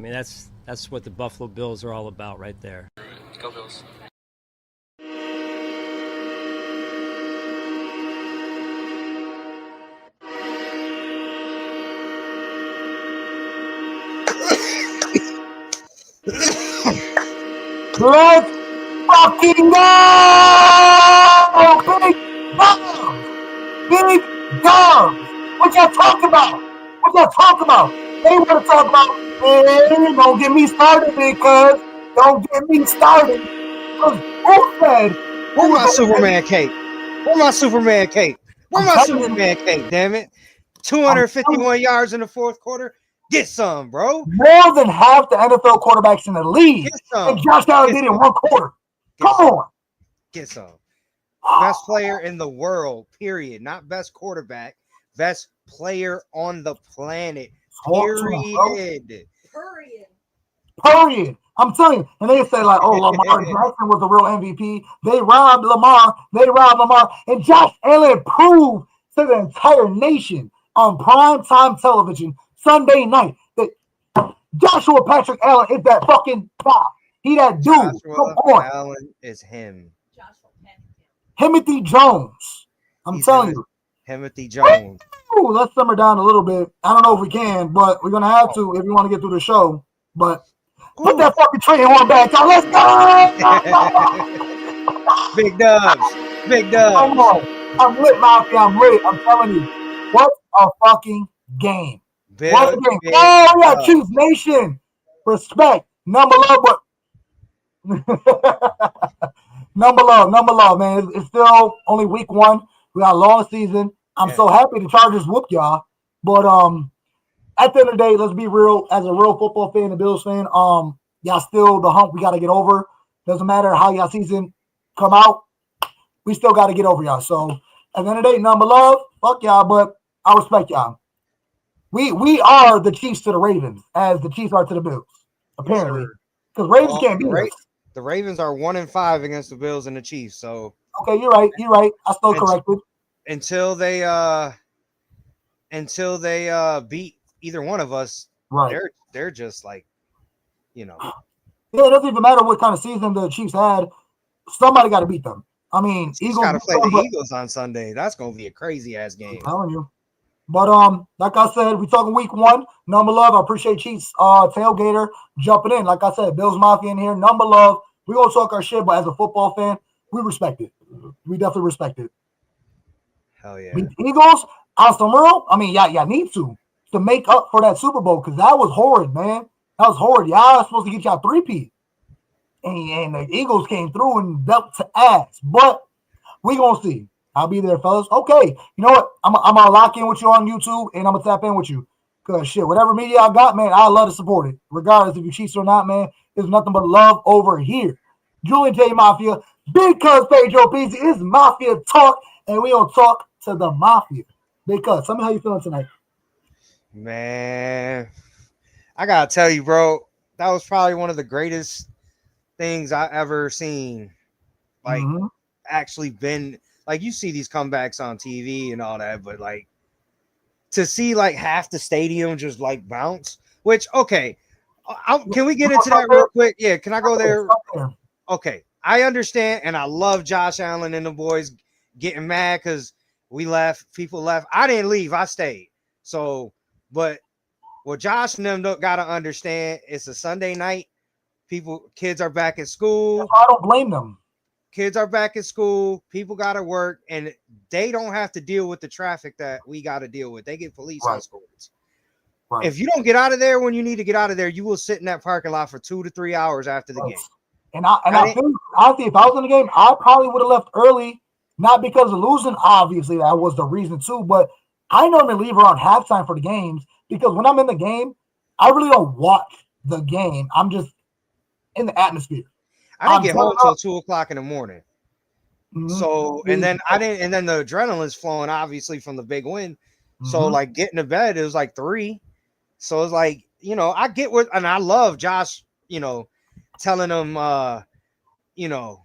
mean, that's what the Buffalo Bills are all about right there. Go Bills. Let's fucking go! Big Dubs! Big Dubs! What y'all talking about? What y'all talking about? They want to talk about, hey, don't get me started, because don't get me started. Because who said? Where my Superman cape? Where my Superman cape? Where my Superman cape, damn it? 251 yards in the fourth quarter. Get some, bro. More than half the NFL quarterbacks in the league. And Josh Allen did it in one quarter. Come on. Get some. Best player in the world, period. Not best quarterback. Best player on the planet, period. Period. I'm telling you. And they say, like, oh, Lamar Jackson was the real MVP. They robbed Lamar. And Josh Allen proved to the entire nation on primetime television Sunday night that Joshua Patrick Allen is that fucking guy. He that dude. Joshua Allen is him. Timothy Jones. I'm telling you. Timothy Jones. Ooh, let's simmer down a little bit. I don't know if we can, but we're going to have to if you want to get through the show. But put that fucking train horn back on. Let's go! Big Dubs. Big Dubs. Come on. I'm lit, Mafia. I'm lit. I'm telling you. What a fucking game. What a game. Oh, yeah, Chiefs Nation. Respect. Number love, but number love, man. It's still only week one. We got a long season. I'm so happy the Chargers whooped y'all. But at the end of the day, let's be real. As a real football fan and Bills fan, y'all still the hump we got to get over. Doesn't matter how y'all season come out. We still got to get over y'all. So at the end of the day, number love, fuck y'all, but I respect y'all. We are the Chiefs to the Ravens, as the Chiefs are to the Bills, apparently. Because Ravens can't beat us. The Ravens are 1-5 against the Bills and the Chiefs. So okay, you're right. I still corrected. Until they beat either one of us, right? They're just like, you know. Yeah, it doesn't even matter what kind of season the Chiefs had. Somebody got to beat them. I mean, Eagles got to play the Eagles on Sunday. That's gonna be a crazy ass game. I'm telling you. But like I said, we talking week one. Number love. I appreciate Chiefs tailgater jumping in. Like I said, Bills Mafia in here. Number love. We gonna talk our shit, but as a football fan, we respect it. We definitely respect it. Hell yeah. Beat the Eagles, Alstomero. I mean, y'all need to make up for that Super Bowl, because that was horrid, man. That was horrid. Y'all are supposed to get y'all 3-peat. And the Eagles came through and dealt to ass. But we gonna see. I'll be there, fellas. Okay, you know what? I'm gonna lock in with you on YouTube, and I'm gonna tap in with you. Cause shit, whatever media I got, man, I love to support it, regardless if you Chiefs or not, man. There's nothing but love over here. Julian J Mafia, Big Cuz Pedro Pizzi is Mafia Talk, and we gonna talk to the Mafia. Big Cuz, tell me how you feeling tonight. Man, I gotta tell you, bro, that was probably one of the greatest things I ever seen. Like, actually been. Like, you see these comebacks on TV and all that, but like to see like half the stadium just like bounce, which, okay, can we get into that real quick? Yeah, can I go there? Okay, I understand, and I love Josh Allen and the boys getting mad because we left, people left. I didn't leave, I stayed. So, but what Josh and them got to understand, it's a Sunday night. Kids are back at school. I don't blame them. Kids are back at school. People got to work, and they don't have to deal with the traffic that we got to deal with. They get police escorts. Right. If you don't get out of there when you need to get out of there, you will sit in that parking lot for 2 to 3 hours after the game. And I think, honestly, if I was in the game, I probably would have left early, not because of losing. Obviously, that was the reason too. But I normally leave around halftime for the games, because when I'm in the game, I really don't watch the game. I'm just in the atmosphere. I didn't get home until 2 o'clock in the morning. So, and then the adrenaline's flowing, obviously, from the big win. So, like, getting to bed, it was like 3. So it's like, you know, I get what, and I love Josh, you know, telling them, you know,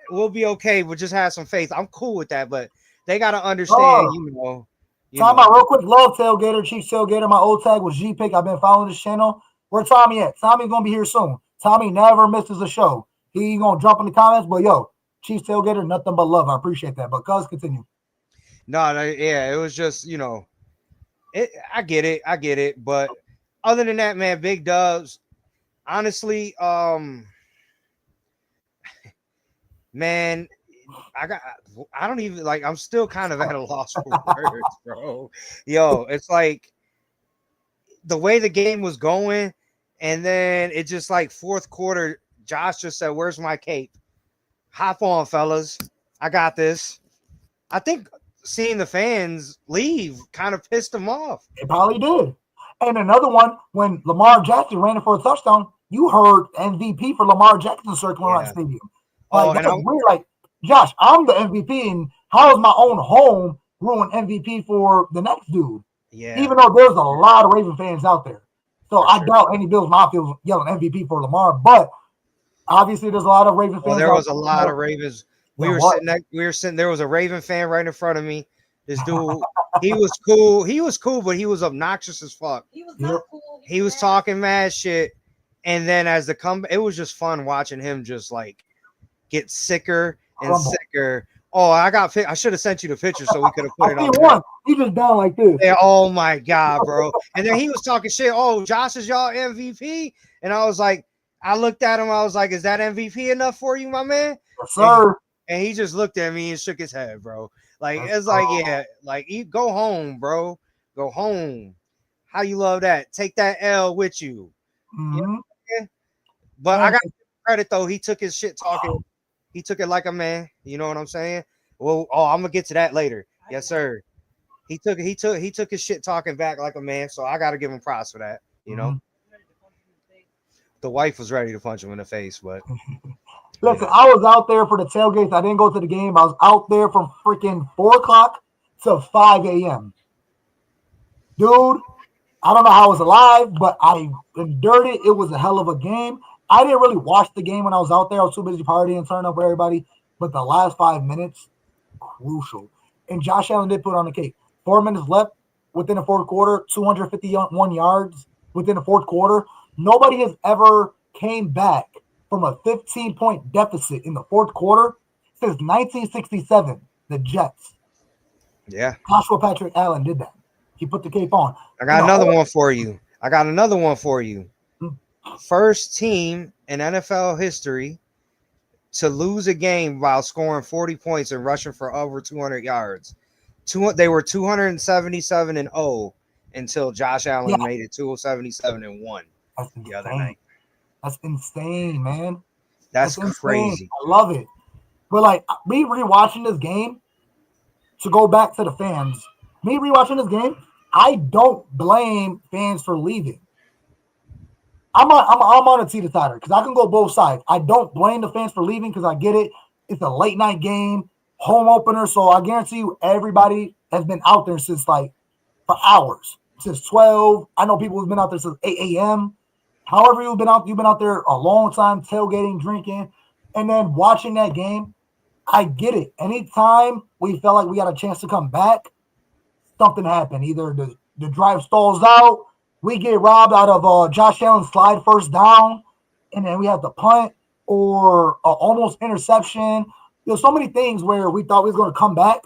we'll be okay. We'll just have some faith. I'm cool with that, but they got to understand, you know. Talking about real quick, love tailgater, Chiefs tailgater. My old tag was G-Pick. I've been following this channel. Where Tommy at? Tommy's gonna be here soon. Tommy never misses a show. He gonna jump in the comments, but yo, Chiefs tailgater, nothing but love. I appreciate that. But cuz continue. No, yeah, it was just, I get it. But other than that, man, big dubs. Honestly, man, I don't even like. I'm still kind of at a loss for words, bro. Yo, it's like the way the game was going, and then it just like fourth quarter. Josh just said, "Where's my cape? Hop on, fellas. I got this." I think seeing the fans leave kind of pissed him off. It probably did. And another one, when Lamar Jackson ran it for a touchdown, you heard MVP for Lamar Jackson circling around the stadium. Like, that's weird. Like, Josh, I'm the MVP, and how is my own home ruin MVP for the next dude? Yeah. Even though there's a lot of Raven fans out there. So I doubt any Bills Mafia was yelling MVP for Lamar, but obviously there's a lot of Raven fans. Well, there was a lot of Ravens. We were sitting. There was a Raven fan right in front of me. This dude, he was cool. He was cool, but he was obnoxious as fuck. He was not cool. He was talking mad shit. And then as the comeback, it was just fun watching him just like get sicker and sicker. Oh, I should have sent you the picture so we could have put it on. He just down like this. Yeah, oh my God, bro. And then he was talking shit. Oh, Josh is y'all MVP. And I was like, I looked at him. I was like, is that MVP enough for you, my man? Yes, sir. And he just looked at me and shook his head, bro. Like, it's like, yeah, like, go home, bro. Go home. How you love that? Take that L with you. Mm-hmm. You know what I mean? But I got credit, though. He took his shit talking. He took it like a man. You know what I'm saying? Well, I'm going to get to that later. Yes, sir. He took his shit talking back like a man. So I got to give him props for that. You know? The wife was ready to punch him in the face, but listen, I was out there for the tailgates. I didn't go to the game. I was out there from freaking 4 o'clock to 5 a.m. Dude, I don't know how I was alive, but I endured it. It was a hell of a game. I didn't really watch the game when I was out there. I was too busy partying and turning up with everybody. But the last 5 minutes, crucial. And Josh Allen did put on the cake. 4 minutes left within the fourth quarter, 251 yards within the fourth quarter. Nobody has ever came back from a 15-point deficit in the fourth quarter since 1967, the Jets. Yeah. Joshua Patrick Allen did that. He put the cape on. I got another one for you. First team in NFL history to lose a game while scoring 40 points and rushing for over 200 yards. They were 277-0 until Josh Allen made it 277-1 the other night. That's insane, man. That's crazy. I love it. But like me rewatching this game, to go back to the fans, me rewatching this game, I don't blame fans for leaving. I'm on a teeter-totter because I can go both sides. I don't blame the fans for leaving because I get it. It's a late night game, home opener. So I guarantee you everybody has been out there since like for hours, since 12. I know people who've been out there since 8 a.m. However you've been out there a long time, tailgating, drinking, and then watching that game. I get it. Anytime we felt like we got a chance to come back, something happened. Either the drive stalls out, we get robbed out of Josh Allen's slide first down, and then we have to punt or almost interception. There's so many things where we thought we was going to come back,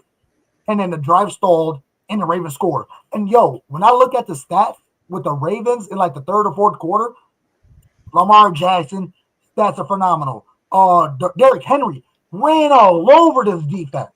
and then the drive stalled and the Ravens scored. And when I look at the stats with the Ravens in like the third or fourth quarter, Lamar Jackson, stats are phenomenal. Derrick Henry ran all over this defense.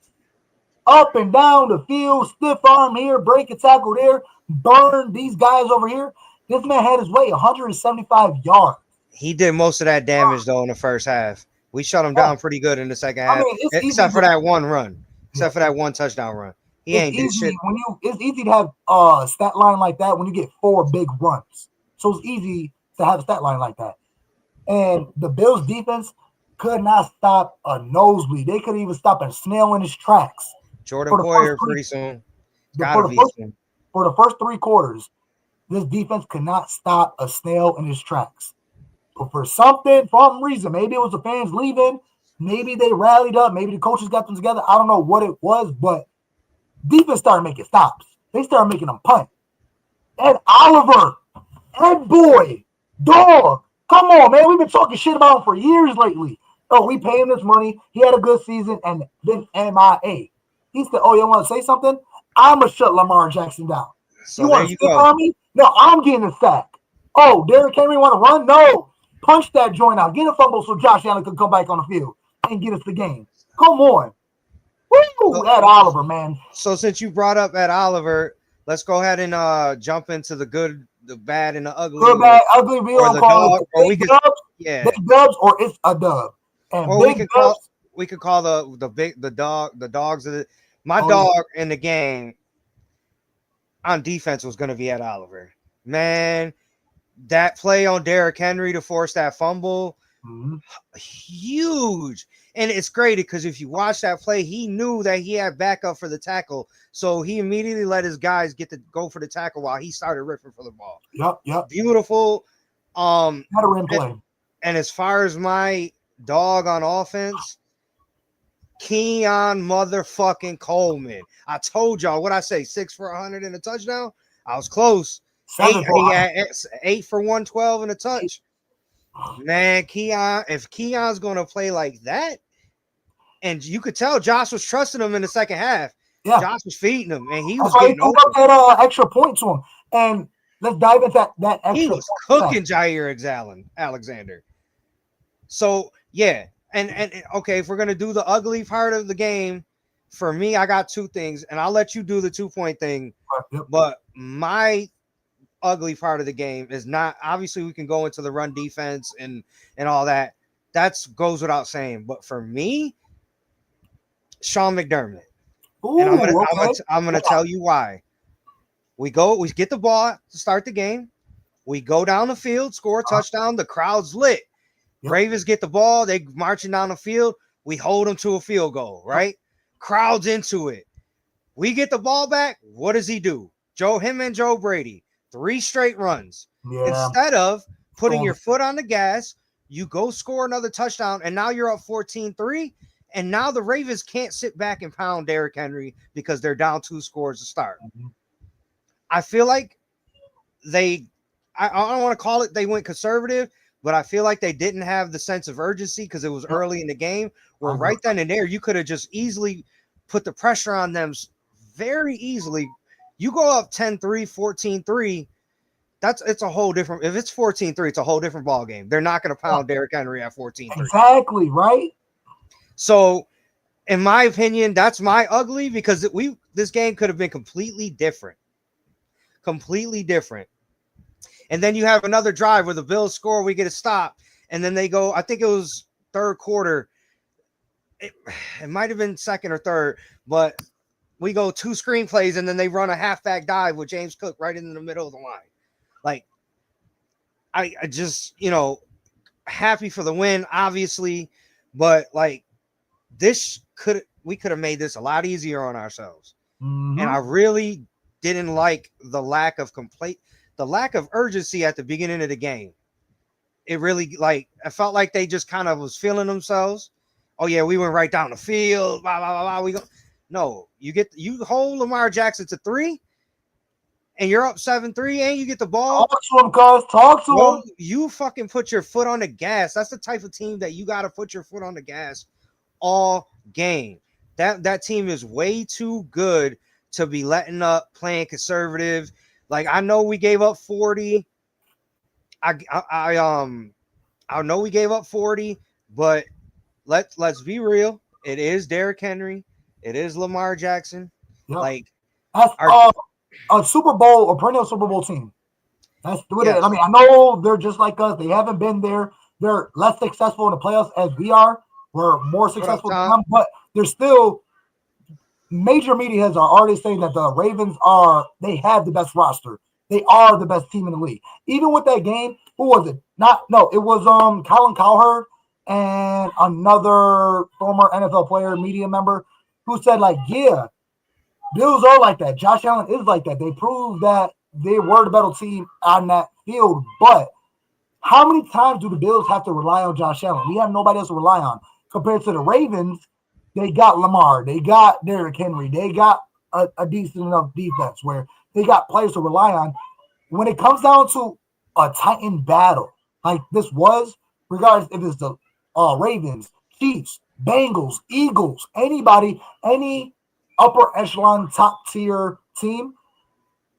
Up and down the field, stiff arm here, break a tackle there, burn these guys over here. This man had his way 175 yards. He did most of that damage, though, in the first half. We shut him down pretty good in the second half, except for that one run, except for that one touchdown run. He ain't did shit. It's easy to have a stat line like that when you get 4 big runs. So it's easy to have a stat line like that. And the Bills defense could not stop a nosebleed. They couldn't even stop a snail in his tracks. Jordan Poyer pretty soon. For the first 3 quarters, this defense could not stop a snail in his tracks. But for some reason, maybe it was the fans leaving, maybe they rallied up, maybe the coaches got them together. I don't know what it was, but defense started making stops. They started making them punt. Ed Oliver, Ed Boy, Dog, come on, man. We've been talking shit about him for years lately. Oh, we pay him this money. He had a good season, and then MIA. He said, "Oh, you want to say something? I'ma shut Lamar Jackson down. So You there want to you stick go. on me? No, I'm getting a sack. Oh, Derrick Henry want to run? No, punch that joint out. Get a fumble so Josh Allen can come back on the field and get us the game. Come on, woo, So, Ed Oliver, man. so since you brought up Ed Oliver, let's go ahead and jump into the good, the bad, and the ugly, Good, bad, ugly. We or don't the call dog, it or we big could, dubs, yeah, big dubs, or it's a dub. And or big dubs. we could call the dogs of my Oh, yeah. dog in the game on defense was going to be Ed Oliver. Man, that play on Derrick Henry to force that fumble, Mm-hmm. huge. And it's great because if you watch that play, he knew that he had backup for the tackle. So he immediately let his guys get to go for the tackle while he started ripping for the ball. Yep. Beautiful. Veteran play. And as far as my dog on offense, Keon motherfucking Coleman. I told y'all what I say, 6 for 100 and a touchdown. I was close. 7 for He had 8 for 112 and a touch. Man, Keon, if Keon's gonna play like that, and you could tell Josh was trusting him in the second half. Yeah. Josh was feeding him, and he That's was why he getting threw open. up that extra point to him. And let's dive into that extra. He was cooking Jair Alexander. So yeah, and okay, if we're gonna do the ugly part of the game, for me, I got two things, and I'll let you do the 2-point thing. Yep. But my ugly part of the game is not, obviously we can go into the run defense and all that. That's goes without saying. But for me, Sean McDermott. Ooh, And okay. I'm gonna tell you why. We get the ball to start the game. We go down the field, score a touchdown. The crowd's lit. Yep. Ravens get the ball. They marching down the field. We hold them to a field goal, right? Crowd's into it. We get the ball back. What does he do? Him and Joe Brady, 3 straight runs. Yeah. Instead of putting your foot on the gas, you go score another touchdown, and now you're up 14-3. And now the Ravens can't sit back and pound Derrick Henry because they're down 2 scores to start. Mm-hmm. I feel like I don't want to call it they went conservative, but I feel like they didn't have the sense of urgency because it was early in the game where right then and there you could have just easily put the pressure on them very easily. You go up 10-3, 14-3. It's a whole different. If it's 14-3, it's a whole different ball game. They're not going to pound Derrick Henry at 14-3. Exactly, right? So, in my opinion, that's my ugly because this game could have been completely different. Completely different. And then you have another drive where the Bills score, we get a stop, and then they go, I think it was third quarter. It might have been second or third, but we go 2 screenplays, and then they run a halfback dive with James Cook right in the middle of the line. Like, I just, happy for the win, obviously, but like we could have made this a lot easier on ourselves. Mm-hmm. And I really didn't like the lack of urgency at the beginning of the game. It really, I felt like they just kind of was feeling themselves. Oh yeah, we went right down the field. Blah, blah, blah, blah. No, you hold Lamar Jackson to 3, and you're up 7-3, and you get the ball. Talk to him, cuz. Talk to him. You fucking put your foot on the gas. That's the type of team that you got to put your foot on the gas all game. That team is way too good to be letting up, playing conservative. Like, I know we gave up 40. I know we gave up 40, but let's be real. It is Derrick Henry. It is Lamar Jackson. Yep. Like, that's a Super Bowl, a perennial Super Bowl team. That's what it is. I mean, I know they're just like us. They haven't been there. They're less successful in the playoffs as we are. We're more successful than them, but they're still. Major media are already saying that the Ravens they have the best roster. They are the best team in the league. Even with that game, who was it? It was Colin Cowherd and another former NFL player, media member, who said, yeah, Bills are like that. Josh Allen is like that. They proved that they were the better team on that field. But how many times do the Bills have to rely on Josh Allen? We have nobody else to rely on. Compared to the Ravens, they got Lamar. They got Derrick Henry. They got a decent enough defense where they got players to rely on. When it comes down to a Titan battle like this was, regardless if it's the Ravens, Chiefs, Bengals, Eagles, anybody, any upper echelon top tier team,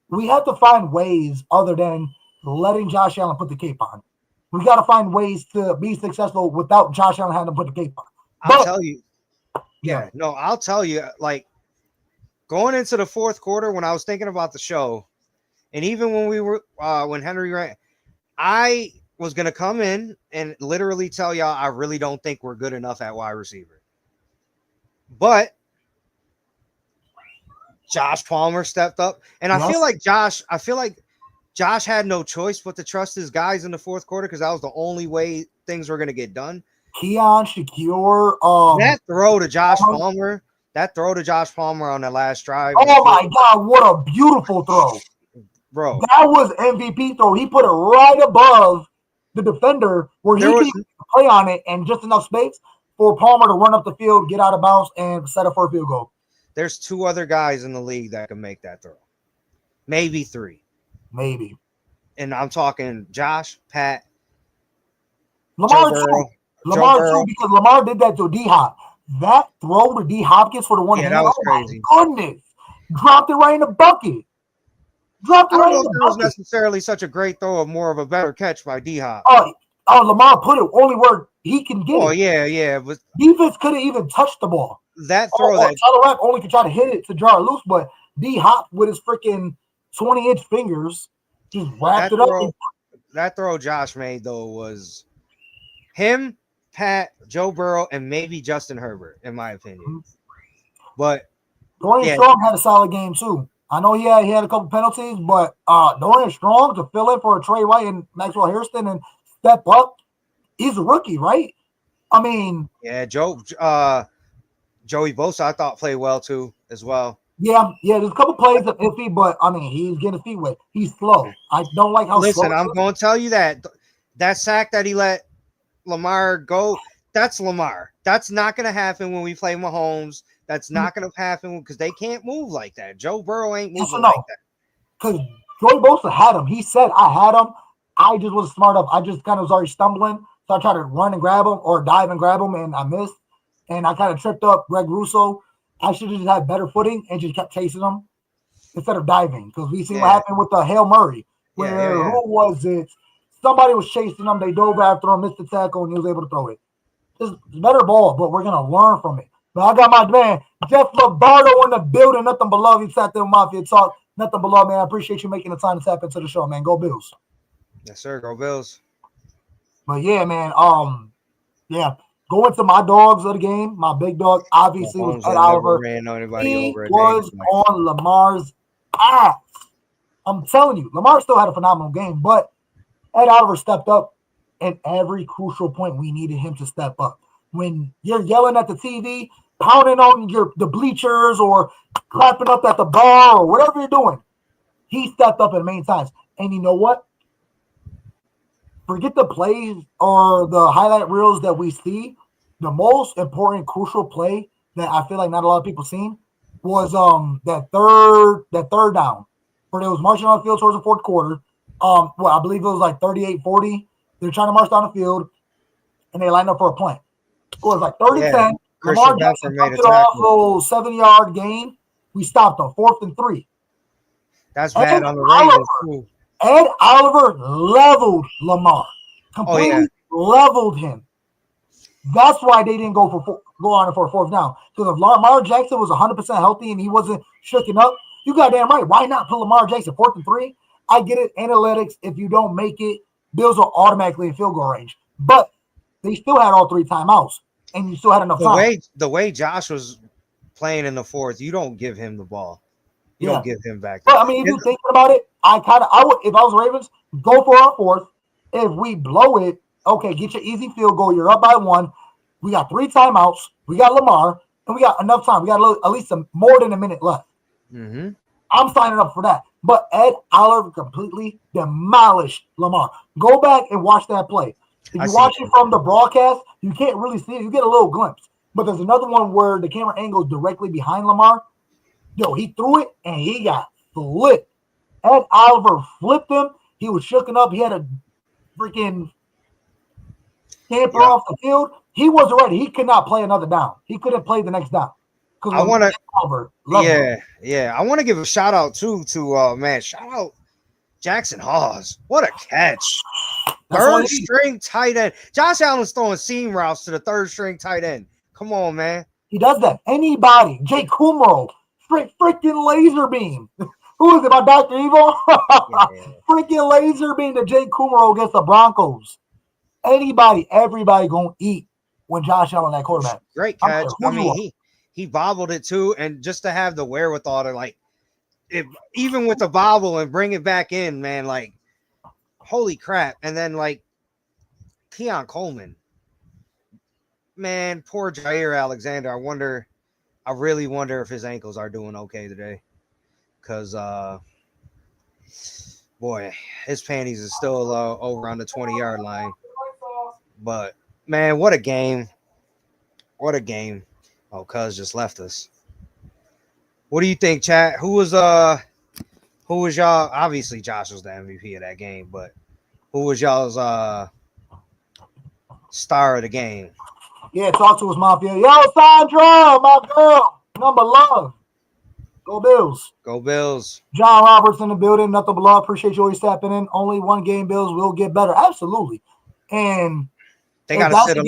we have to find ways other than letting Josh Allen put the cape on. We got to find ways to be successful without Josh Allen having to put the cape on. I'll tell you. Yeah, no, I'll tell you, like, going into the fourth quarter when I was thinking about the show, and even when we were when Henry ran, I was gonna come in and literally tell y'all I really don't think we're good enough at wide receiver. But Josh Palmer stepped up, and I feel like Josh had no choice but to trust his guys in the fourth quarter because that was the only way things were gonna get done. Keon, Shakir, that throw to Josh Palmer on the last drive. Oh my God, what a beautiful throw. Bro. That was MVP throw. He put it right above the defender where he could play on it and just enough space for Palmer to run up the field, get out of bounds, and set up for a field goal. There's 2 other guys in the league that can make that throw. Maybe 3. Maybe. And I'm talking Josh, Pat, Lamar too. Because Lamar did that to D-Hop. That throw to D Hopkins for the one hand. That was crazy. Goodness. Dropped it right in the bucket. I don't know if it was necessarily such a great throw or more of a better catch by D-Hop. Lamar put it only where he can get it. Oh, yeah. But defense couldn't even touch the ball. That throw Tyler Rapp only could try to hit it to draw it loose, but D-Hop with his freaking 20-inch fingers just wrapped it up. That throw Josh made, though, was him, Pat, Joe Burrow, and maybe Justin Herbert, in my opinion. But Dorian Strong had a solid game, too. I know he had a couple penalties, but Dorian Strong to fill in for Trey White and Maxwell Hairston and step up, he's a rookie, right? I mean, yeah, Joey Bosa I thought played well too as well. Yeah, there's a couple plays that iffy, but I mean he's getting his feet wet. He's slow. I don't like how. Listen, I'm going to tell you that sack that he let Lamar go, that's Lamar. That's not going to happen when we play Mahomes. That's not going to happen because they can't move like that. Joe Burrow ain't moving like that. Because Joey Bosa had him. He said, I had him. I just wasn't smart enough. I just kind of was already stumbling. So I tried to run and grab him or dive and grab him, and I missed. And I kind of tripped up Greg Russo. I should have just had better footing and just kept chasing him instead of diving. Because we seen what happened with Hail Murray. Where who was it? Somebody was chasing him. They dove after him, missed the tackle, and he was able to throw it. It's a better ball, but we're going to learn from it. But I got my man, Jeff Lombardo in the building. Nothing but love. He sat there with Mafia Talk. Nothing but love, man. I appreciate you making the time to tap into the show, man. Go Bills. Yes, sir. Go Bills. But yeah, man. Going to my dogs of the game. My big dog, obviously, was Ed Oliver. He was on Lamar's ass. I'm telling you, Lamar still had a phenomenal game, but Ed Oliver stepped up at every crucial point we needed him to step up. When you're yelling at the TV, pounding on the bleachers or clapping up at the bar or whatever you're doing, he stepped up at the main times. And you know what? Forget the plays or the highlight reels that we see. The most important, crucial play that I feel like not a lot of people seen was that third down where they was marching on the field towards the fourth quarter. I believe it was like 38-40. They're trying to march down the field, and they lined up for a punt. It was like 30-10. Lamar Jackson took it off a little 7-yard gain. We stopped them, 4th and 3. That's bad on the Ravens. Ed Oliver leveled Lamar. Completely leveled him. That's why they didn't go on it for a 4th down. Because if Lamar Jackson was 100% healthy and he wasn't shooken up, you goddamn right. Why not put Lamar Jackson 4th and 3? I get it. Analytics, if you don't make it, Bills are automatically in field goal range. But they still had all 3 timeouts, and you still had enough time. The way Josh was playing in the 4th, you don't give him the ball. You don't give him back. But I mean, if you're thinking about it, I would, if I was Ravens, go for our 4th. If we blow it, okay, get your easy field goal. You're up by 1. We got 3 timeouts. We got Lamar, and we got enough time. We got at least more than a minute left. Mm-hmm. I'm signing up for that. But Ed Oliver completely demolished Lamar. Go back and watch that play. If you watch it from the broadcast, you can't really see it. You get a little glimpse. But there's another one where the camera angles directly behind Lamar. He threw it, and he got flipped. Ed Oliver flipped him. He was shooken up. He had a freaking camper off the field. He wasn't ready. He could not play another down. He couldn't play the next down. I want to, I want to give a shout out too to shout out Jackson Hawes. What a catch! Third string tight end. Josh Allen's throwing seam routes to the third string tight end. Come on, man. He does that. Anybody. Jake Kumro. Freaking laser beam. Who is it? My Dr. Evil? Freaking laser beam to Jake Kumro against the Broncos. Anybody, everybody going to eat when Josh Allen that quarterback. Great catch. I mean, he bobbled it too, and just to have the wherewithal to like, even with the bobble and bring it back in, man, like, holy crap! And then like, Keon Coleman, man, poor Jair Alexander. I really wonder if his ankles are doing okay today, because boy, his panties is still over on the 20-yard line. But man, what a game! What a game! Oh, Cuz just left us. What do you think, chat? Who was y'all? Obviously, Josh was the MVP of that game, but who was y'all's star of the game? Yeah, talk to us, Mafia. Yo, Sandra, my girl, number love. Go Bills. Go Bills. John Roberts in the building. Nothing but love. Appreciate you always stepping in. Only one game, Bills will get better. Absolutely. And they got to sit.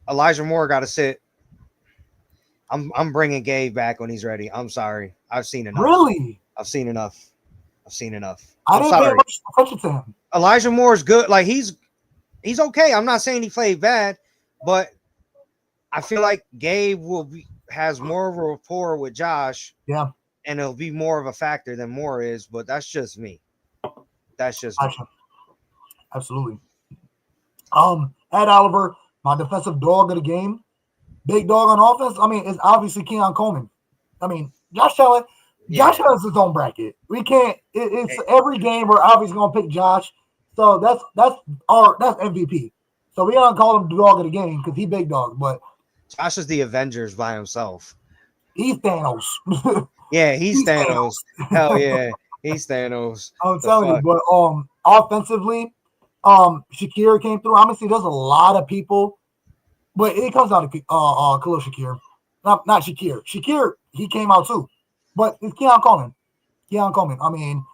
Elijah Moore got to sit. I'm bringing Gabe back when he's ready. I'm sorry. I've seen enough. Really? I've seen enough. I didn't pay much attention to him. Elijah Moore's good. Like he's okay. I'm not saying he played bad, but I feel like Gabe has more of a rapport with Josh. Yeah. And it'll be more of a factor than Moore is, but that's just me. Absolutely. Ed Oliver, my defensive dog of the game. Big dog on offense. I mean, it's obviously Keon Coleman. I mean, Josh Allen's his own bracket. We can't. It's every game we're obviously gonna pick Josh. So that's MVP. So we don't call him the dog of the game because he big dog. But Josh is the Avengers by himself. He's Thanos. Yeah, he's Thanos. Hell yeah, he's Thanos. I'm telling you. But offensively, Shakir came through. Honestly, there's a lot of people. But it comes down to Khalil Shakir. Not Shakir. Shakir, he came out too. But it's Keon Coleman. I mean,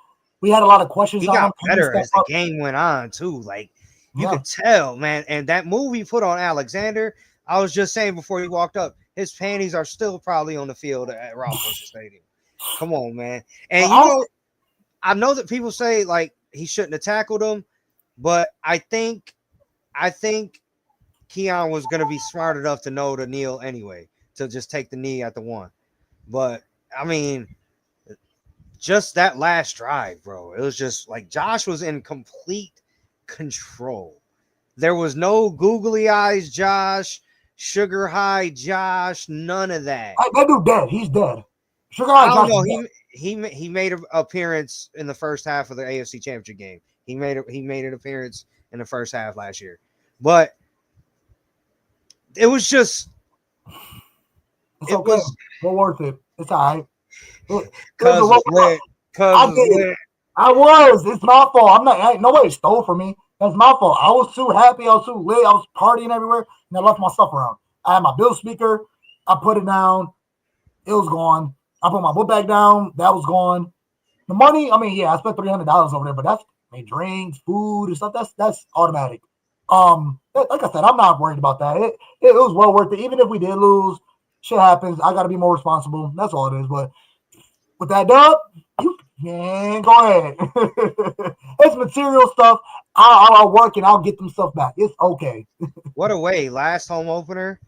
we had a lot of questions. He got better as the game went on too. Like you could tell, man. And that move he put on Alexander, I was just saying before he walked up, his panties are still probably on the field at Ralph Bush Stadium. Come on, man. And I know that people say like he shouldn't have tackled him, but I think Keon was going to be smart enough to know to kneel anyway, to just take the knee at the one. But, I mean, just that last drive, bro, it was just like Josh was in complete control. There was no googly eyes Josh, sugar high Josh, none of that. That dude dead. He's dead. Sugar high Josh. I don't know. He made an appearance in the first half of the AFC Championship game. He made an appearance in the first half last year. But it was just Well worth it. It's all right. I was. It's my fault. Nobody stole from me. That's my fault. I was too happy. I was too lit. I was partying everywhere, and I left my stuff around. I had my bill speaker. I put it down. It was gone. I put my book back down. That was gone. The money, I mean, I spent $300 over there, but that's drinks, food, and stuff. That's automatic. Like I said, I'm not worried about that. It was well worth it. Even if we did lose, shit happens. I got to be more responsible. That's all it is. But with that dub, go ahead. It's material stuff. I'll work and I'll get them stuff back. It's okay. What a way. Last home opener.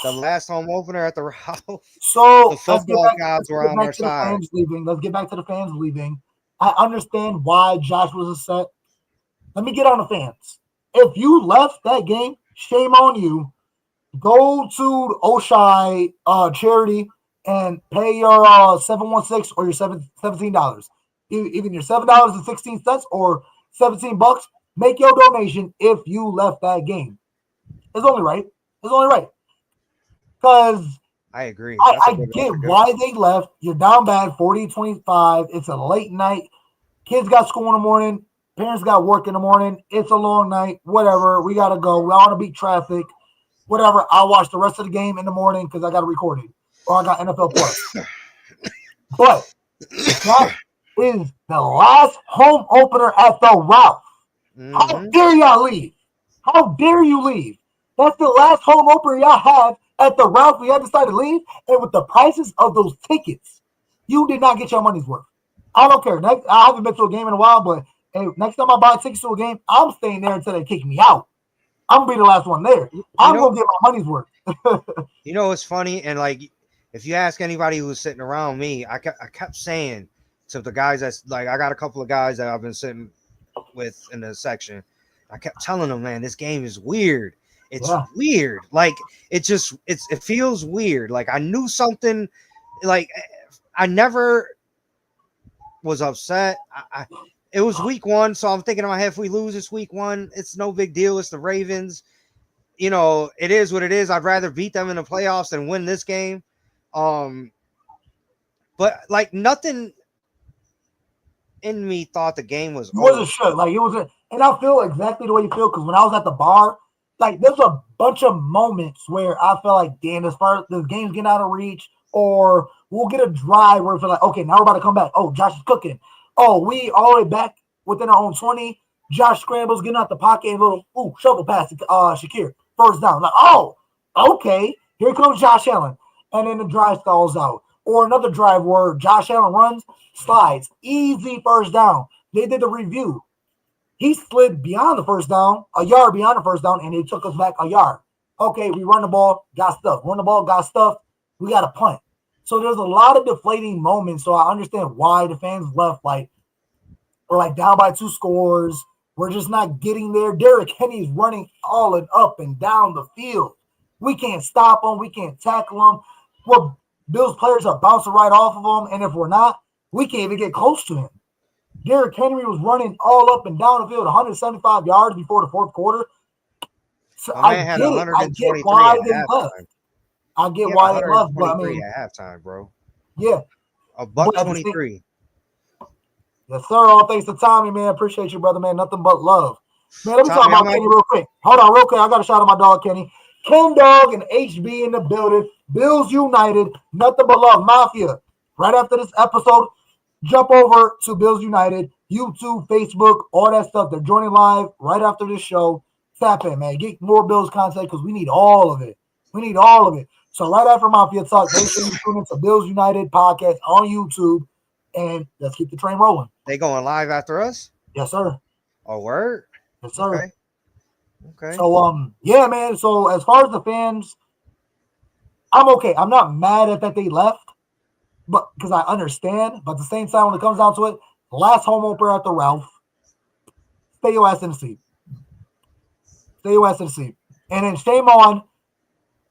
The last home opener at the Ralph. So the football gods were on our side. Let's get back to the fans leaving. I understand why Josh was upset. Let me get on the fans. If you left that game, shame on you. Go to Oshai charity and pay your 716 or your $17. Even your $7.16 or $17. Make your donation if you left that game. It's only right. Because I agree. I get why they left. You're down bad 40-25. It's a late night. Kids got school in the morning. Parents got work in the morning. It's a long night. Whatever. We gotta go. We want to beat traffic. Whatever. I'll watch the rest of the game in the morning because I got to record it or I got NFL Plus. But that is the last home opener at the Ralph. How dare y'all leave? How dare you leave? That's the last home opener y'all have at the Ralph. Y'all decided to leave, and with the prices of those tickets, you did not get your money's worth. I don't care. I haven't been to a game in a while, but hey, next time I buy tickets to a game, I'm staying there until they kick me out. I'm gonna be the last one there. I'm gonna get my money's worth. You know, it's funny, and like, if you ask anybody who was sitting around me, I kept saying to the guys that's like, I got a couple of guys that I've been sitting with in the section. I kept telling them, man, this game is weird. It's weird. Like, it feels weird. Like, I knew something. Like, I never was upset. It was week 1, so I'm thinking in my head, if we lose this week 1, it's no big deal. It's the Ravens. You know, it is what it is. I'd rather beat them in the playoffs than win this game. But like, nothing in me thought the game was. It wasn't shit. Like, it wasn't, and I feel exactly the way you feel because when I was at the bar, like, there's a bunch of moments where I felt like, damn, this game's getting out of reach, or we'll get a drive where it's like, okay, now we're about to come back. Oh, Josh is cooking. Oh, we all the way back within our own 20. Josh scrambles, getting out the pocket, and little shovel pass to Shakir. First down. Like, oh, okay, here comes Josh Allen. And then the drive stalls out. Or another drive where Josh Allen runs, slides, easy first down. They did the review. He slid beyond the first down, a yard beyond the first down, and they took us back a yard. Okay, we run the ball, got stuff. Run the ball, got stuff. We got a punt. So there's a lot of deflating moments. So I understand why the fans left. Like, we're like down by 2 scores. We're just not getting there. Derrick Henry's running all and up and down the field. We can't stop him. We can't tackle him. Bills players are bouncing right off of him. And if we're not, we can't even get close to him. Derrick Henry was running all up and down the field, 175 yards before the fourth quarter. So I get why they left. I get why they left. But I mean, at halftime, bro. Yeah. $123. Yes, sir. All thanks to Tommy, man. Appreciate you, brother, man. Nothing but love. Man, let me talk about Kenny real quick. Hold on, real quick. I got to shout out my dog, Kenny. Ken Dog and HB in the building. Bills United. Nothing but love. Mafia. Right after this episode, jump over to Bills United, YouTube, Facebook, all that stuff. They're joining live right after this show. Tap in, man. Get more Bills content because we need all of it. We need all of it. So right after Mafia Talk, make sure you tune into Bills United podcast on YouTube, and let's keep the train rolling. They going live after us? Yes, sir. Oh, word? Yes, sir. Okay. So, yeah, man. So as far as the fans, I'm okay. I'm not mad at that they left, but because I understand. But at the same time, when it comes down to it, last home opener at the Ralph, stay your ass in the seat. Stay your ass in the seat. And then shame on,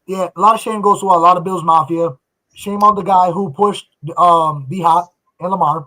a lot of shame goes to a lot of Bills Mafia. Shame on the guy who pushed D-Hop and Lamar.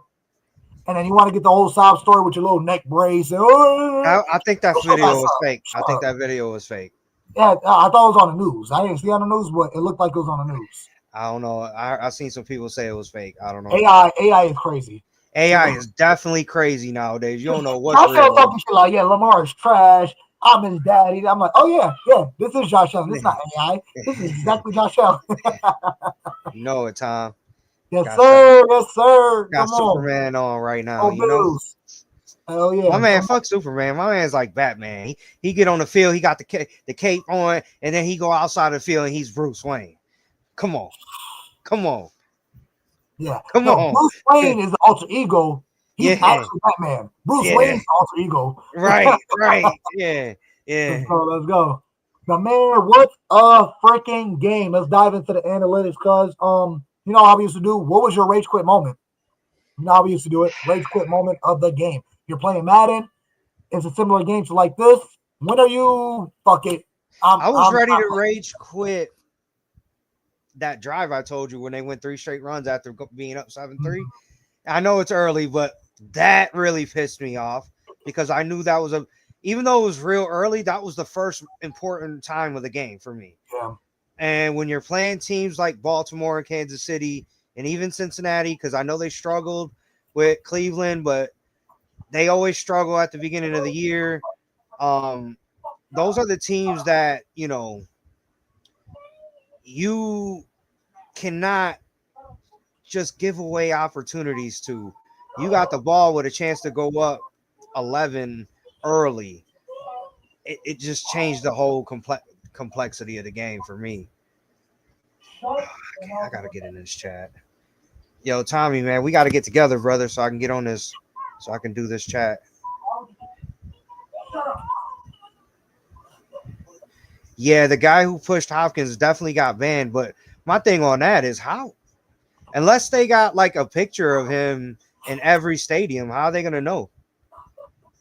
And then you want to get the whole sob story with your little neck brace. And, I think that video was fake. I think that video was fake. Yeah, I thought it was on the news. I didn't see it on the news, but it looked like it was on the news. I don't know. I seen some people say it was fake. I don't know. AI is crazy. AI is definitely crazy nowadays. You don't know what's real. I talking shit like, Lamar is trash. I'm his daddy. I'm like, oh yeah, this is Josh Allen. This is not AI. This is exactly Josh Allen. You know it, Tom. Yes, sir. Got Superman on right now. You know? Hell yeah. My man, fuck Superman. My man's like Batman. He get on the field, he got the cape on, and then he go outside the field and he's Bruce Wayne. Come on. Yeah. Come on. Bruce Wayne is the alter ego. He's actually Batman. Bruce Wayne's the alter ego. Right. Yeah. Let's go. Now, man, what a freaking game. Let's dive into the analytics because you know how we used to do. What was your rage quit moment? You know how we used to do it. Rage quit moment of the game. You're playing Madden. It's a similar game to like this. When are you? Fuck it. I was ready to rage quit that drive I told you when they went 3 straight runs after being up 7-3. I know it's early, but that really pissed me off because I knew that was even though it was real early, that was the first important time of the game for me. Yeah. And when you're playing teams like Baltimore and Kansas City and even Cincinnati, because I know they struggled with Cleveland, but they always struggle at the beginning of the year. Those are the teams that, you cannot just give away opportunities to. You got the ball with a chance to go up 11 early. It just changed the whole complexity of the game for me. I gotta get in this chat. Yo, Tommy, man, we got to get together, brother, so I can get on this, so I can do this chat. Yeah, the guy who pushed Hopkins definitely got banned, but my thing on that is how, unless they got like a picture of him in every stadium, how are they gonna know?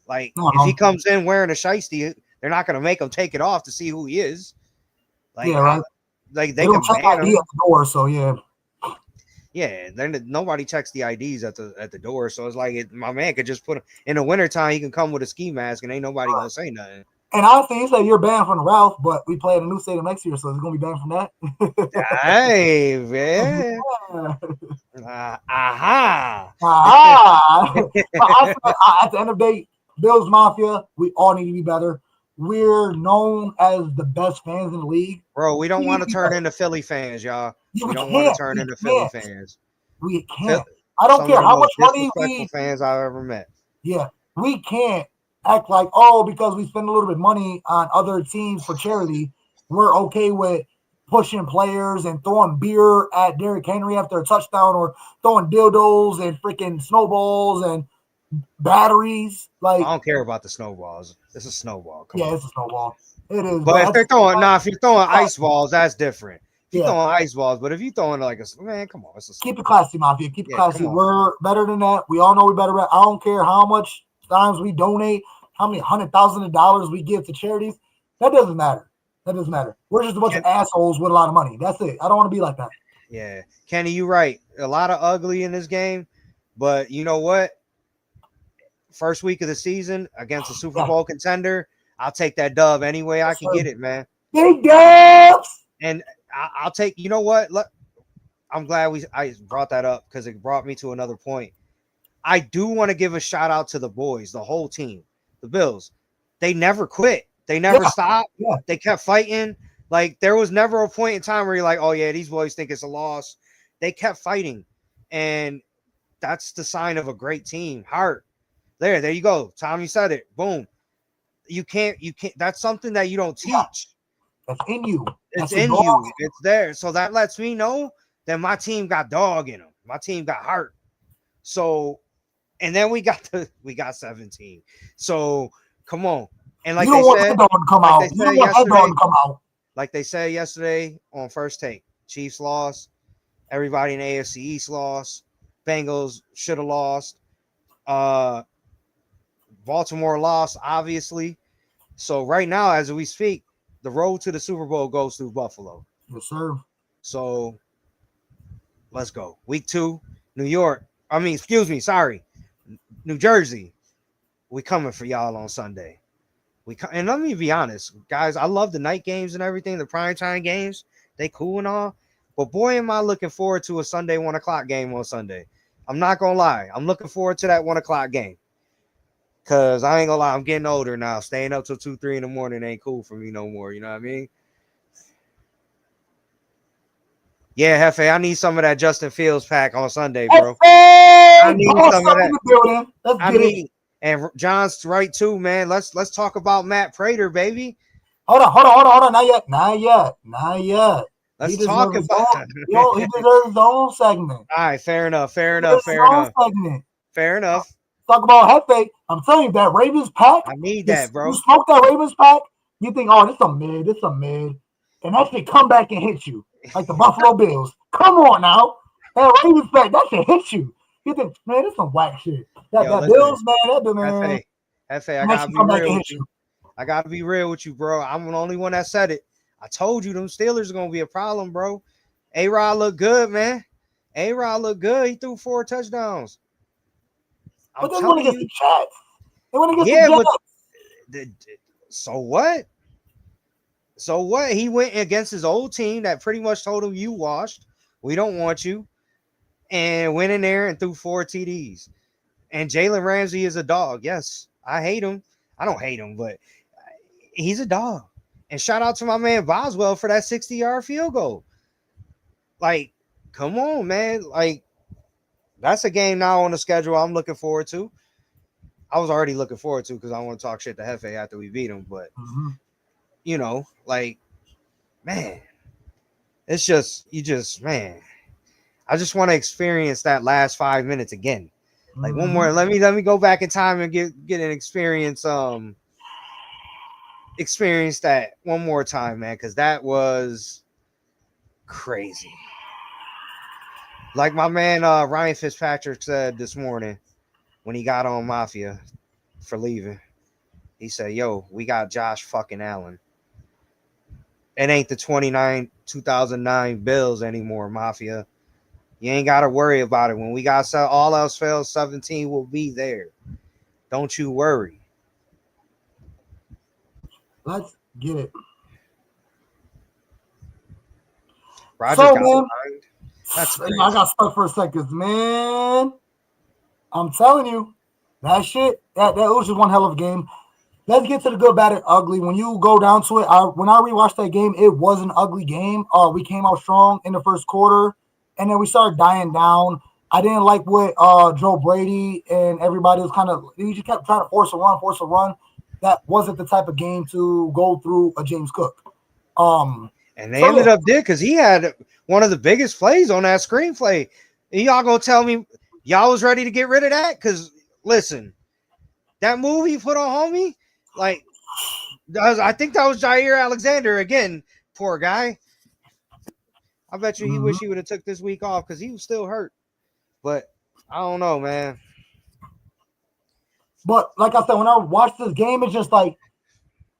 Like, if he comes in wearing a shiesty, they're not gonna make him take it off to see who he is. Like, yeah, right. Like they can check ban ID him at the door, so yeah. Yeah, then nobody checks the IDs at the door, so it's like my man could just put in the wintertime. He can come with a ski mask, and ain't nobody gonna say nothing. And honestly, you say you're banned from the Ralph, but we play at a new stadium next year, so it's gonna be banned from that. Hey, man. Aha. At the end of the day, Bills Mafia, we all need to be better. We're known as the best fans in the league. Bro, we don't want to turn into Philly fans, y'all. Yeah, we don't want to turn into Philly fans. We can't. I don't care how much money we fans I've ever met. Yeah, we can't act like, oh, because we spend a little bit of money on other teams for charity, we're okay with pushing players and throwing beer at Derrick Henry after a touchdown, or throwing dildos and freaking snowballs and batteries. Like, I don't care about the snowballs. It's a snowball. Come on. It's a snowball. It is. But if they're throwing, if you're throwing ice balls, that's different. If you're throwing ice balls, but if you're throwing like man, come on. Keep it classy, Mafia. Keep it classy. We're better than that. We all know we're better. I don't care how much times we donate, how many $100,000 we give to charities. That doesn't matter. We're just a bunch of assholes with a lot of money. That's it. I don't want to be like that. Yeah. Kenny, you're right. A lot of ugly in this game, but you know what? First week of the season against a Super Bowl contender, I'll take that dub any way I can get it, man. Big dubs! And I'll take, you know what? I'm glad I brought that up because it brought me to another point. I do want to give a shout out to the boys, the whole team, the Bills. They never quit. They never stopped. Yeah. They kept fighting. Like, there was never a point in time where you're like, oh, yeah, these boys think it's a loss. They kept fighting. And that's the sign of a great team. Heart. There you go. Tommy said it. Boom. You can't. That's something that you don't teach. That's in you. It's in you. It's there. So that lets me know that my team got dog in them. My team got heart. So, and then we got 17. So come on. And like you don't want that dog to come out. You don't want that dog to come out. Like they said yesterday on First Take, Chiefs lost. Everybody in AFC East lost. Bengals should have lost. Baltimore lost, obviously. So right now, as we speak, the road to the Super Bowl goes through Buffalo. Yes, sir. So let's go. Week 2, New Jersey. We coming for y'all on Sunday. And let me be honest, guys, I love the night games and everything, the primetime games. They cool and all. But boy, am I looking forward to a Sunday 1 o'clock game on Sunday. I'm not going to lie. I'm looking forward to that 1 o'clock game. Because I ain't going to lie, I'm getting older now. Staying up till 2, 3 in the morning ain't cool for me no more. You know what I mean? Yeah, Hefe, I need some of that Justin Fields pack on Sunday, bro. I need some of that. Let's get it. And John's right too, man. Let's talk about Matt Prater, baby. Hold on. Not yet. Let's talk about it. He deserves his own segment. All right, fair enough. Fair enough. Talk about Hefe. I'm telling you, that Ravens pack. I need that, bro. You smoke that Ravens pack, you think, oh, this is a mid. And that shit come back and hit you. Like the Buffalo Bills. Come on now. That Ravens pack, that shit hit you. You think, man, this is some whack shit. That Bills, man, Hefe, I gotta be real with you. I gotta be real with you, bro. I'm the only one that said it. I told you them Steelers are gonna be a problem, bro. A-Rod look good, man. A-Rod look good. He threw 4 touchdowns. But they want to get the Jets. They want to get the Jets. So what? So what? He went against his old team that pretty much told him, you washed. We don't want you. And went in there and threw 4 TDs. And Jalen Ramsey is a dog. Yes, I hate him. I don't hate him, but he's a dog. And shout out to my man Boswell for that 60-yard field goal. Like, come on, man. Like, that's a game now on the schedule I'm looking forward to. I was already looking forward to because I want to talk shit to Hefe after we beat him. But, you know, like, man, it's just, man, I just want to experience that last 5 minutes again. Like one more, let me go back in time and get an experience that one more time, man, because that was crazy. Like my man Ryan Fitzpatrick said this morning when he got on Mafia for leaving, he said, "Yo, we got Josh fucking Allen. It ain't the 2009 Bills anymore, Mafia. You ain't got to worry about it. When we got all else fails, 17 will be there. Don't you worry." Let's get it. Roger got man, that's I got stuck for a second, man. I'm telling you, that shit, that was just one hell of a game. Let's get to the good, bad, and ugly. When you go down to it, when I rewatched that game, it was an ugly game. We came out strong in the first quarter, and then we started dying down. I didn't like what Joe Brady and everybody was he just kept trying to force a run. That wasn't the type of game to go through a James Cook. And they ended up because he had one of the biggest plays on that screenplay. And y'all gonna tell me y'all was ready to get rid of that? Because listen, that move he put on homie, like I think that was Jair Alexander again. Poor guy. I bet you he wish he would have took this week off because he was still hurt. But I don't know, man. But like I said, when I watched this game, it's just like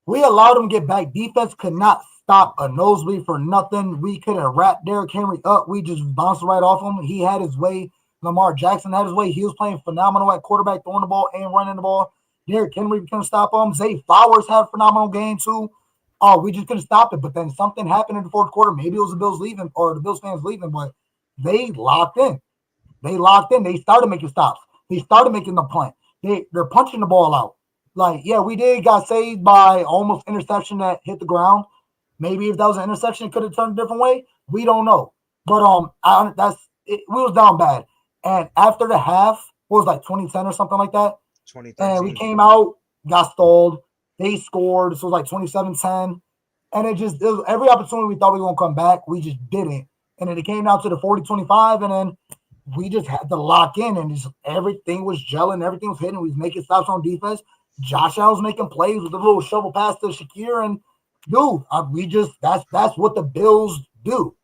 we allowed him to get back. Defense could not stop a nosebleed for nothing. We could have wrapped Derrick Henry up. We just bounced right off him. He had his way. Lamar Jackson had his way. He was playing phenomenal at quarterback, throwing the ball and running the ball. Derrick Henry couldn't stop him. Zay Flowers had a phenomenal game too. We just couldn't stop it. But then something happened in the fourth quarter. Maybe it was the Bills leaving or the Bills fans leaving, but they locked in. They started making stops. They started making the punt. They're punching the ball out. Like, yeah, we got saved by almost interception that hit the ground. Maybe if that was an interception, it could have turned a different way. We don't know. But we was down bad. And after the half, what was like 2010 or something like that? 2013. And we came out, got stalled. They scored. So it was like 27-10. And it was every opportunity we thought we were going to come back, we just didn't. And then it came down to the 40-25, and then we just had to lock in, and just everything was gelling, everything was hitting. We was making stops on defense. Josh Allen was making plays with a little shovel pass to Shakir, and dude, that's what the Bills do.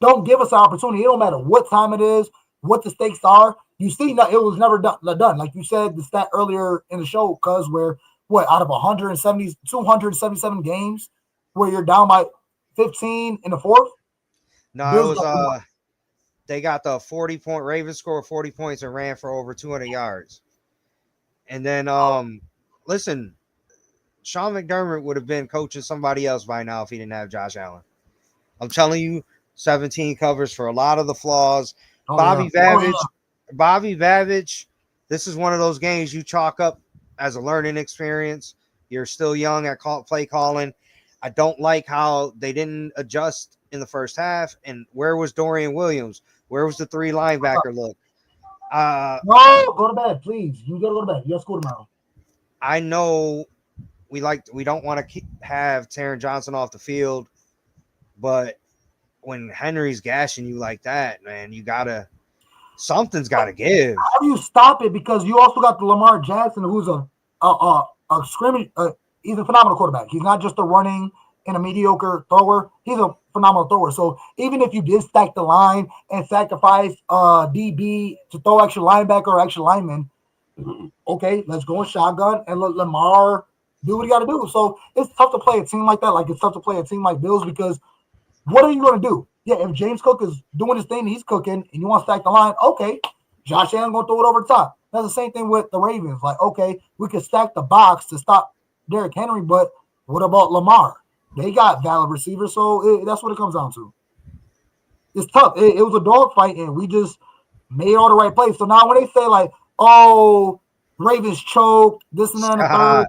Don't give us an opportunity. It don't matter what time it is, what the stakes are. You see, it was never done. Like you said, the stat earlier in the show, cuz out of 277 games, where you're down by 15 in the fourth? No, Bills it was they got the 40-point Ravens scored 40 points and ran for over 200 yards. And then listen, Sean McDermott would have been coaching somebody else by now if he didn't have Josh Allen. I'm telling you, 17 covers for a lot of the flaws. Bobby Vavich, this is one of those games you chalk up as a learning experience. You're still young at play calling. I don't like how they didn't adjust in the first half. And where was Dorian Williams? Where was the 3 linebacker look? No, go to bed, please. You gotta go to bed. You have school tomorrow. I know we don't want to have Taron Johnson off the field, but when Henry's gashing you like that, man, something's gotta give. How do you stop it? Because you also got the Lamar Jackson, who's a scrimmage. He's a phenomenal quarterback. He's not just a running and a mediocre thrower. He's a phenomenal thrower. So even if you did stack the line and sacrifice DB to throw extra linebacker or extra lineman, okay, let's go in shotgun and let Lamar do what he got to do. So it's tough to play a team like that. Like it's tough to play a team like Bills because what are you going to do? Yeah, if James Cook is doing his thing, he's cooking, and you want to stack the line, okay, Josh Allen going to throw it over the top. That's the same thing with the Ravens. Like, okay, we could stack the box to stop Derrick Henry, but what about Lamar? They got valid receivers, so that's what it comes down to. It's tough. It was a dogfight, and we just made all the right plays. So now when they say, like, oh, Ravens choked, this and that and the third.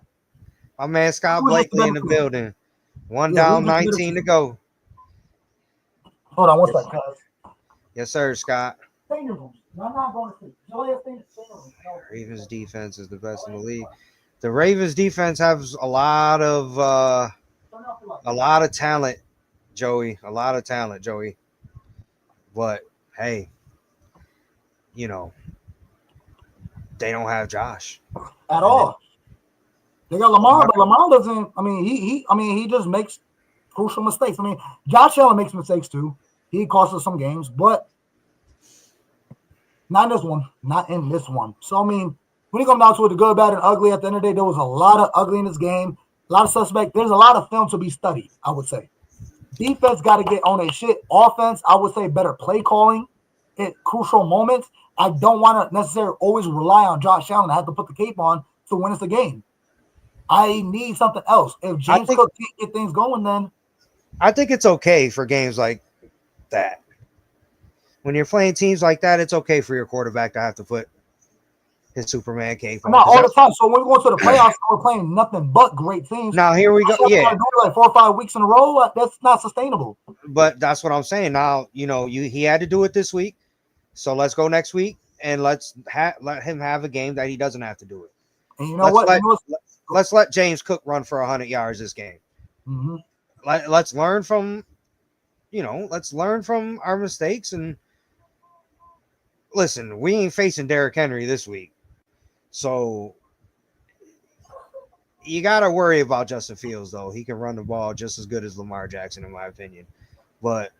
My man Scott Blakely in the building. One down, 19 to go. Hold on, one second, guys. Yes, sir, Scott. I'm not going to sleep. Ravens defense is the best in the league. The Ravens defense has a lot of talent, Joey. A lot of talent, Joey. But hey, you know, they don't have Josh at all. They got Lamar, but Lamar doesn't. I mean, he just makes crucial mistakes. I mean, Josh Allen makes mistakes too. He costs us some games, but not in this one. Not in this one. So I mean, when you come down to it, the good, bad, and ugly, at the end of the day, there was a lot of ugly in this game. A lot of suspect. There's a lot of film to be studied, I would say. Defense got to get on their shit. Offense, I would say better play calling at crucial moments. I don't want to necessarily always rely on Josh Allen. I have to put the cape on to win us the game. I need something else. If James Cook can't get things going, then I think it's okay for games like that. When you're playing teams like that, it's okay for your quarterback to have to put his Superman cape on. Not all the time. So when we go to the playoffs, we're playing nothing but great teams. Now here we go. Yeah, doing like 4 or 5 weeks in a row. That's not sustainable. But that's what I'm saying. Now he had to do it this week, so let's go next week and let him have a game that he doesn't have to do it. And you know what? Let's let James Cook run for 100 yards this game. Mm-hmm. Let's learn from, let's learn from our mistakes. And listen, we ain't facing Derrick Henry this week, so you got to worry about Justin Fields, though. He can run the ball just as good as Lamar Jackson, in my opinion. But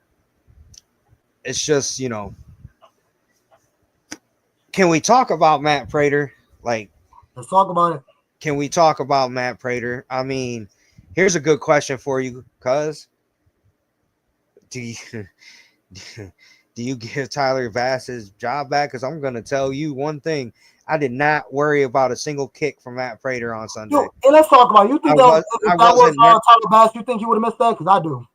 it's just, can we talk about Matt Prater? Like, let's talk about it. Can we talk about Matt Prater? I mean, here's a good question for you, cuz. Do you give Tyler Bass his job back? Because I'm going to tell you one thing. I did not worry about a single kick from Matt Prater on Sunday. Yo, and let's talk about it. You think that was Tyler Bass? You think he would have missed that? Because I do.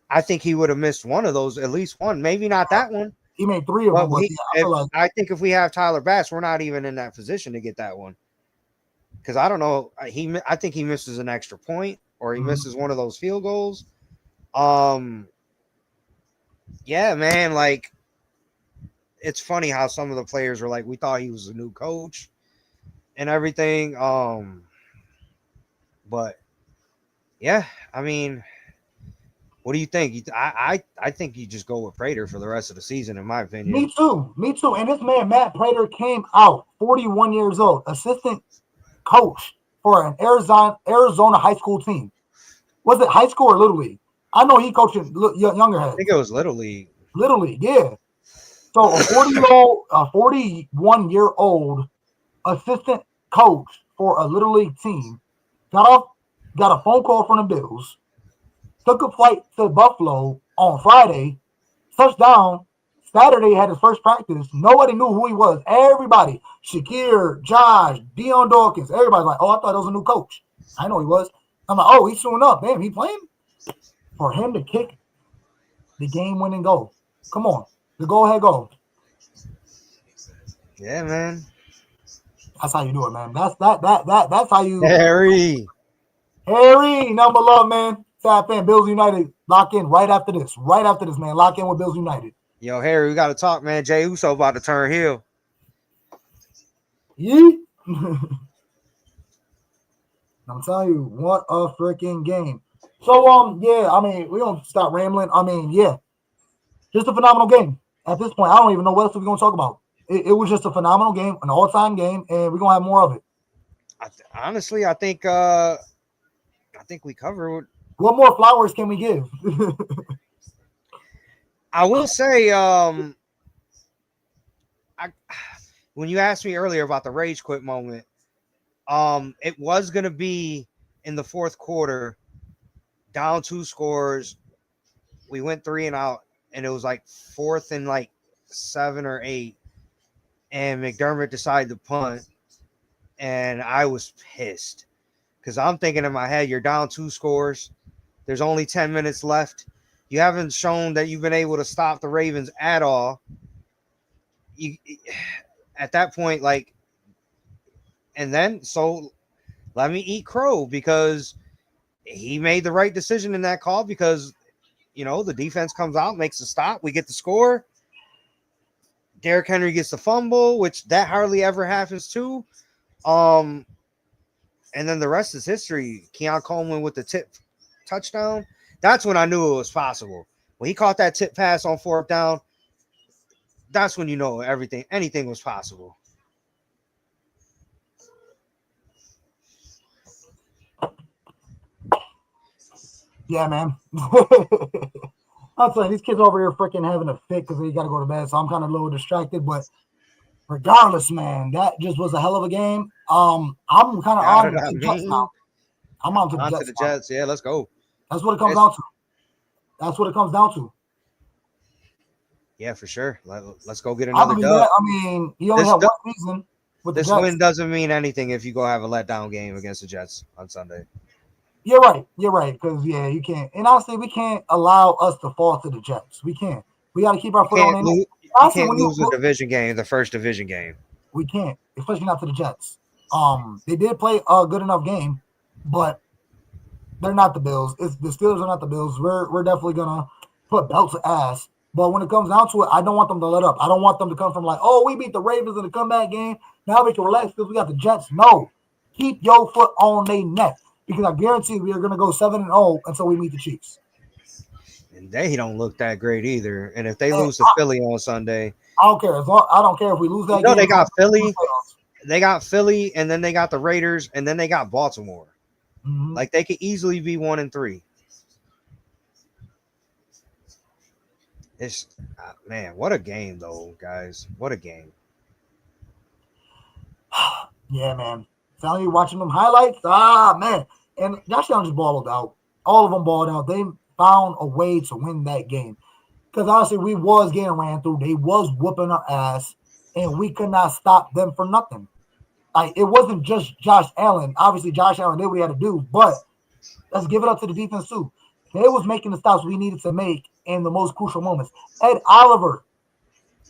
I think he would have missed one of those, at least one. Maybe not that one. He made 3 of them. I think if we have Tyler Bass, we're not even in that position to get that one. Because I don't know. I think he misses an extra point or he misses one of those field goals. Yeah, man, like, it's funny how some of the players were like, we thought he was a new coach and everything. But yeah, I mean, what do you think? I think you just go with Prater for the rest of the season, in my opinion. Me too. And this man, Matt Prater, came out 41 years old, assistant coach for an Arizona high school team. Was it high school or Little League? I know he coached younger heads. I think it was Little League. Little League, yeah. So a 41-year-old assistant coach for a Little League team got a phone call from the Bills, took a flight to Buffalo on Friday, touchdown. Saturday had his first practice. Nobody knew who he was. Everybody, Shakir, Josh, Deion Dawkins, everybody's like, oh, I thought it was a new coach. I know he was. I'm like, oh, he's suing up. Damn, he playing? For him to kick the game-winning goal. Come on. The go-ahead goal. Yeah, man. That's how you do it, man. That's how you. Harry, number love, man. Sad fan, Bills United. Lock in right after this. Right after this, man. Lock in with Bills United. Yo, Harry, we got to talk, man. Jay Uso about to turn heel. Yeah. I'm telling you, what a freaking game. So, yeah, I mean, we don't stop rambling. I mean, yeah, just a phenomenal game. At this point, I don't even know what else we're going to talk about. It was just a phenomenal game, an all-time game, and we're going to have more of it. Honestly, I think we covered. What more flowers can we give? I will say, when you asked me earlier about the rage quit moment, it was going to be in the fourth quarter, down 2 scores. We went 3 and out, and it was like 4th and like 7 or 8. And McDermott decided to punt, and I was pissed because I'm thinking in my head, you're down 2 scores. There's only 10 minutes left. You haven't shown that you've been able to stop the Ravens at all. at that point, like, and then so let me eat crow because he made the right decision in that call because the defense comes out, makes a stop, we get the score. Derrick Henry gets the fumble, which that hardly ever happens too. And then the rest is history. Keon Coleman with the tip touchdown. That's when I knew it was possible. When he caught that tip pass on 4th down, that's when anything was possible. Yeah, man. I'm saying these kids over here freaking having a fit because they got to go to bed, so I'm kind of a little distracted. But regardless, man, that just was a hell of a game. I'm kind of on the Jets now. I'm on to the Jets. Yeah, let's go. That's what it comes down to. That's what it comes down to. Yeah, for sure. Let's go get another dub. I mean, he only had one season with the Jets. This win doesn't mean anything if you go have a letdown game against the Jets on Sunday. You're right. Because, you can't. And honestly, we can't allow us to fall to the Jets. We can't. We got to keep our foot on it. You can't lose a division game, the first division game. We can't, especially not to the Jets. They did play a good enough game, but they're not the Bills. The Steelers are not the Bills. We're definitely going to put belts of ass. But when it comes down to it, I don't want them to let up. I don't want them to come from like, oh, we beat the Ravens in the comeback game. Now we can relax because we got the Jets. No. Keep your foot on their neck. Because I guarantee we are going to go 7-0 until we meet the Chiefs. And they don't look that great either. And if they lose to Philly on Sunday, I don't care. I don't care if we lose that game. They got Philly. They got Philly, and then they got the Raiders, and then they got Baltimore. Mm-hmm. Like they could easily be 1-3. It's man, what a game though, guys! What a game. Yeah, man. Finally watching them highlights. Man. And Josh Allen just balled out. All of them balled out. They found a way to win that game. Because honestly, we was getting ran through. They was whooping our ass. And we could not stop them for nothing. Like, it wasn't just Josh Allen. Obviously, Josh Allen did what he had to do. But let's give it up to the defense, too. They was making the stops we needed to make in the most crucial moments. Ed Oliver,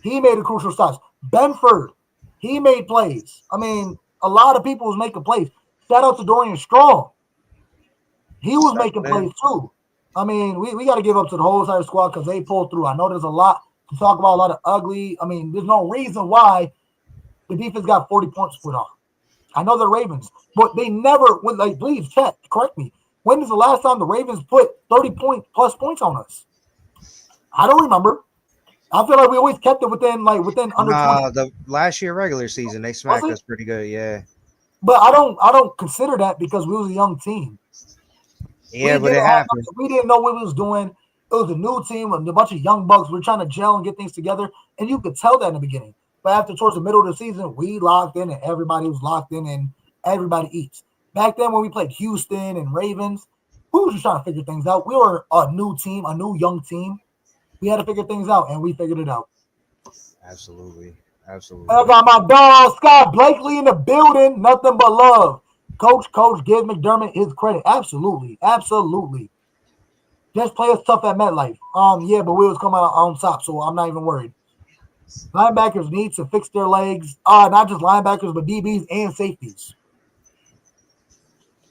he made the crucial stops. Benford, he made plays. I mean, a lot of people was making plays. Shout out to Dorian Strong. He was making plays too. I mean, we got to give up to the whole entire squad because they pulled through. I know there's a lot to talk about, a lot of ugly. I mean, there's no reason why the defense got 40 points put on. I know the Ravens, but they never would, like, please check, correct me. When is the last time the Ravens put 30 plus points on us? I don't remember. I feel like we always kept it within under 20. The last year regular season they smacked us pretty good, yeah. But I don't consider that because we was a young team. Yeah, but it happened. We didn't know what we was doing. It was a new team, a bunch of young bucks. We were trying to gel and get things together, and you could tell that in the beginning. But after towards the middle of the season, we locked in, and everybody was locked in, and everybody eats. Back then, when we played Houston and Ravens, we were just trying to figure things out. We were a new team, a new young team. We had to figure things out, and we figured it out. Absolutely. I got my dog, Scott Blakely, in the building. Nothing but love. Coach, give McDermott his credit. Absolutely. Just play us tough at MetLife. Yeah, but we was coming out on top, so I'm not even worried. Linebackers need to fix their legs. Not just linebackers, but DBs and safeties.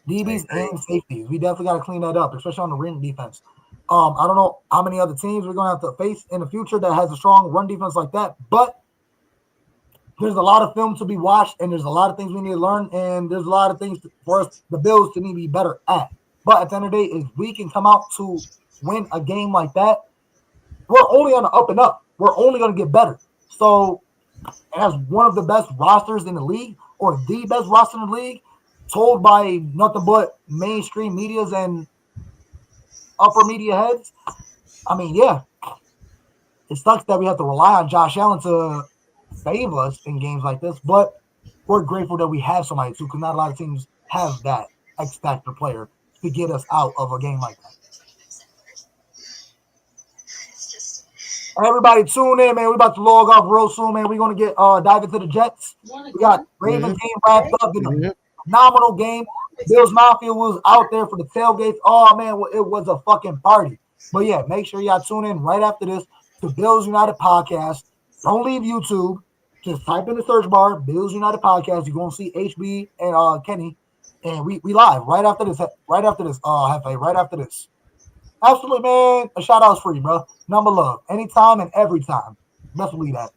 We definitely got to clean that up, especially on the run defense. I don't know how many other teams we're going to have to face in the future that has a strong run defense like that, but there's a lot of film to be watched, and there's a lot of things we need to learn, and there's a lot of things for us, the Bills, to need to be better at. But at the end of the day, if we can come out to win a game like that, we're only on the up and up. We're only going to get better. So, as one of the best rosters in the league, or the best roster in the league, told by nothing but mainstream medias and upper media heads, I mean, yeah, it sucks that we have to rely on Josh Allen to save us in games like this, but we're grateful that we have somebody too, because not a lot of teams have that X factor player to get us out of a game like that. Everybody tune in, man. We're about to log off real soon, man. We're going to get dive into the Jets. We got Ravens game wrapped up in a phenomenal game. Bills Mafia was out there for the tailgates. Oh, man, it was a fucking party. But, yeah, make sure y'all tune in right after this to Bills United podcast. Don't leave YouTube. Just type in the search bar, Bills United Podcast. You're gonna see HB and Kenny, and we live right after this. Hefe, right after this. Absolutely, man. A shout out's free, bro. Number love, anytime and every time. Best believe that.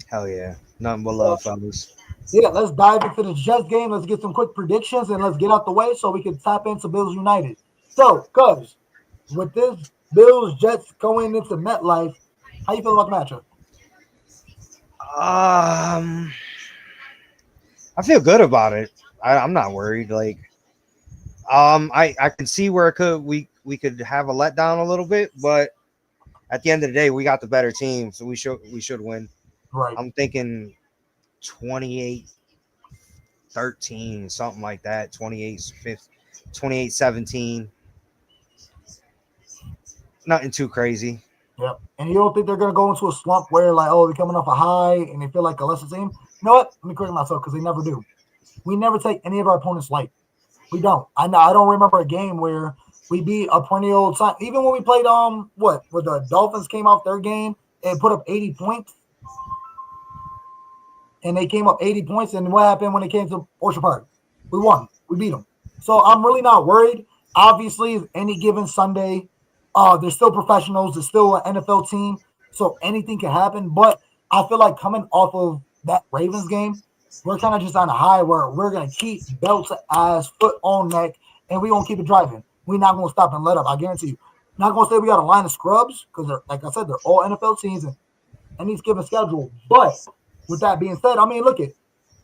Hell yeah, nothing but love, fellas. Yeah, let's dive into the Jets game. Let's get some quick predictions and let's get out the way so we can tap into Bills United. So, Cubs, with this Bills Jets going into MetLife, how you feel about the matchup? I feel good about it. I'm not worried. Like, I can see where we could have a letdown a little bit, but at the end of the day, we got the better team, so we should win. Right. I'm thinking 28-13, something like that. 28-17. Nothing too crazy. Yep. And you don't think they're going to go into a slump where, like, oh, they're coming off a high and they feel like a lesser team? You know what? Let me correct myself because they never do. We never take any of our opponents light. We don't. I don't remember a game where we beat a perennial time. Even when we played, where the Dolphins came off their game and put up 80 points. And they came up 80 points. And what happened when it came to Orchard Park? We won. We beat them. So I'm really not worried. Obviously, any given Sunday, they're still professionals. They're still an NFL team. So anything can happen. But I feel like coming off of that Ravens game, we're kind of just on a high where we're going to keep belts ass, foot on neck, and we're going to keep it driving. We're not going to stop and let up. I guarantee you. Not going to say we got a line of scrubs because, like I said, they're all NFL teams and each given schedule. But with that being said, I mean, look at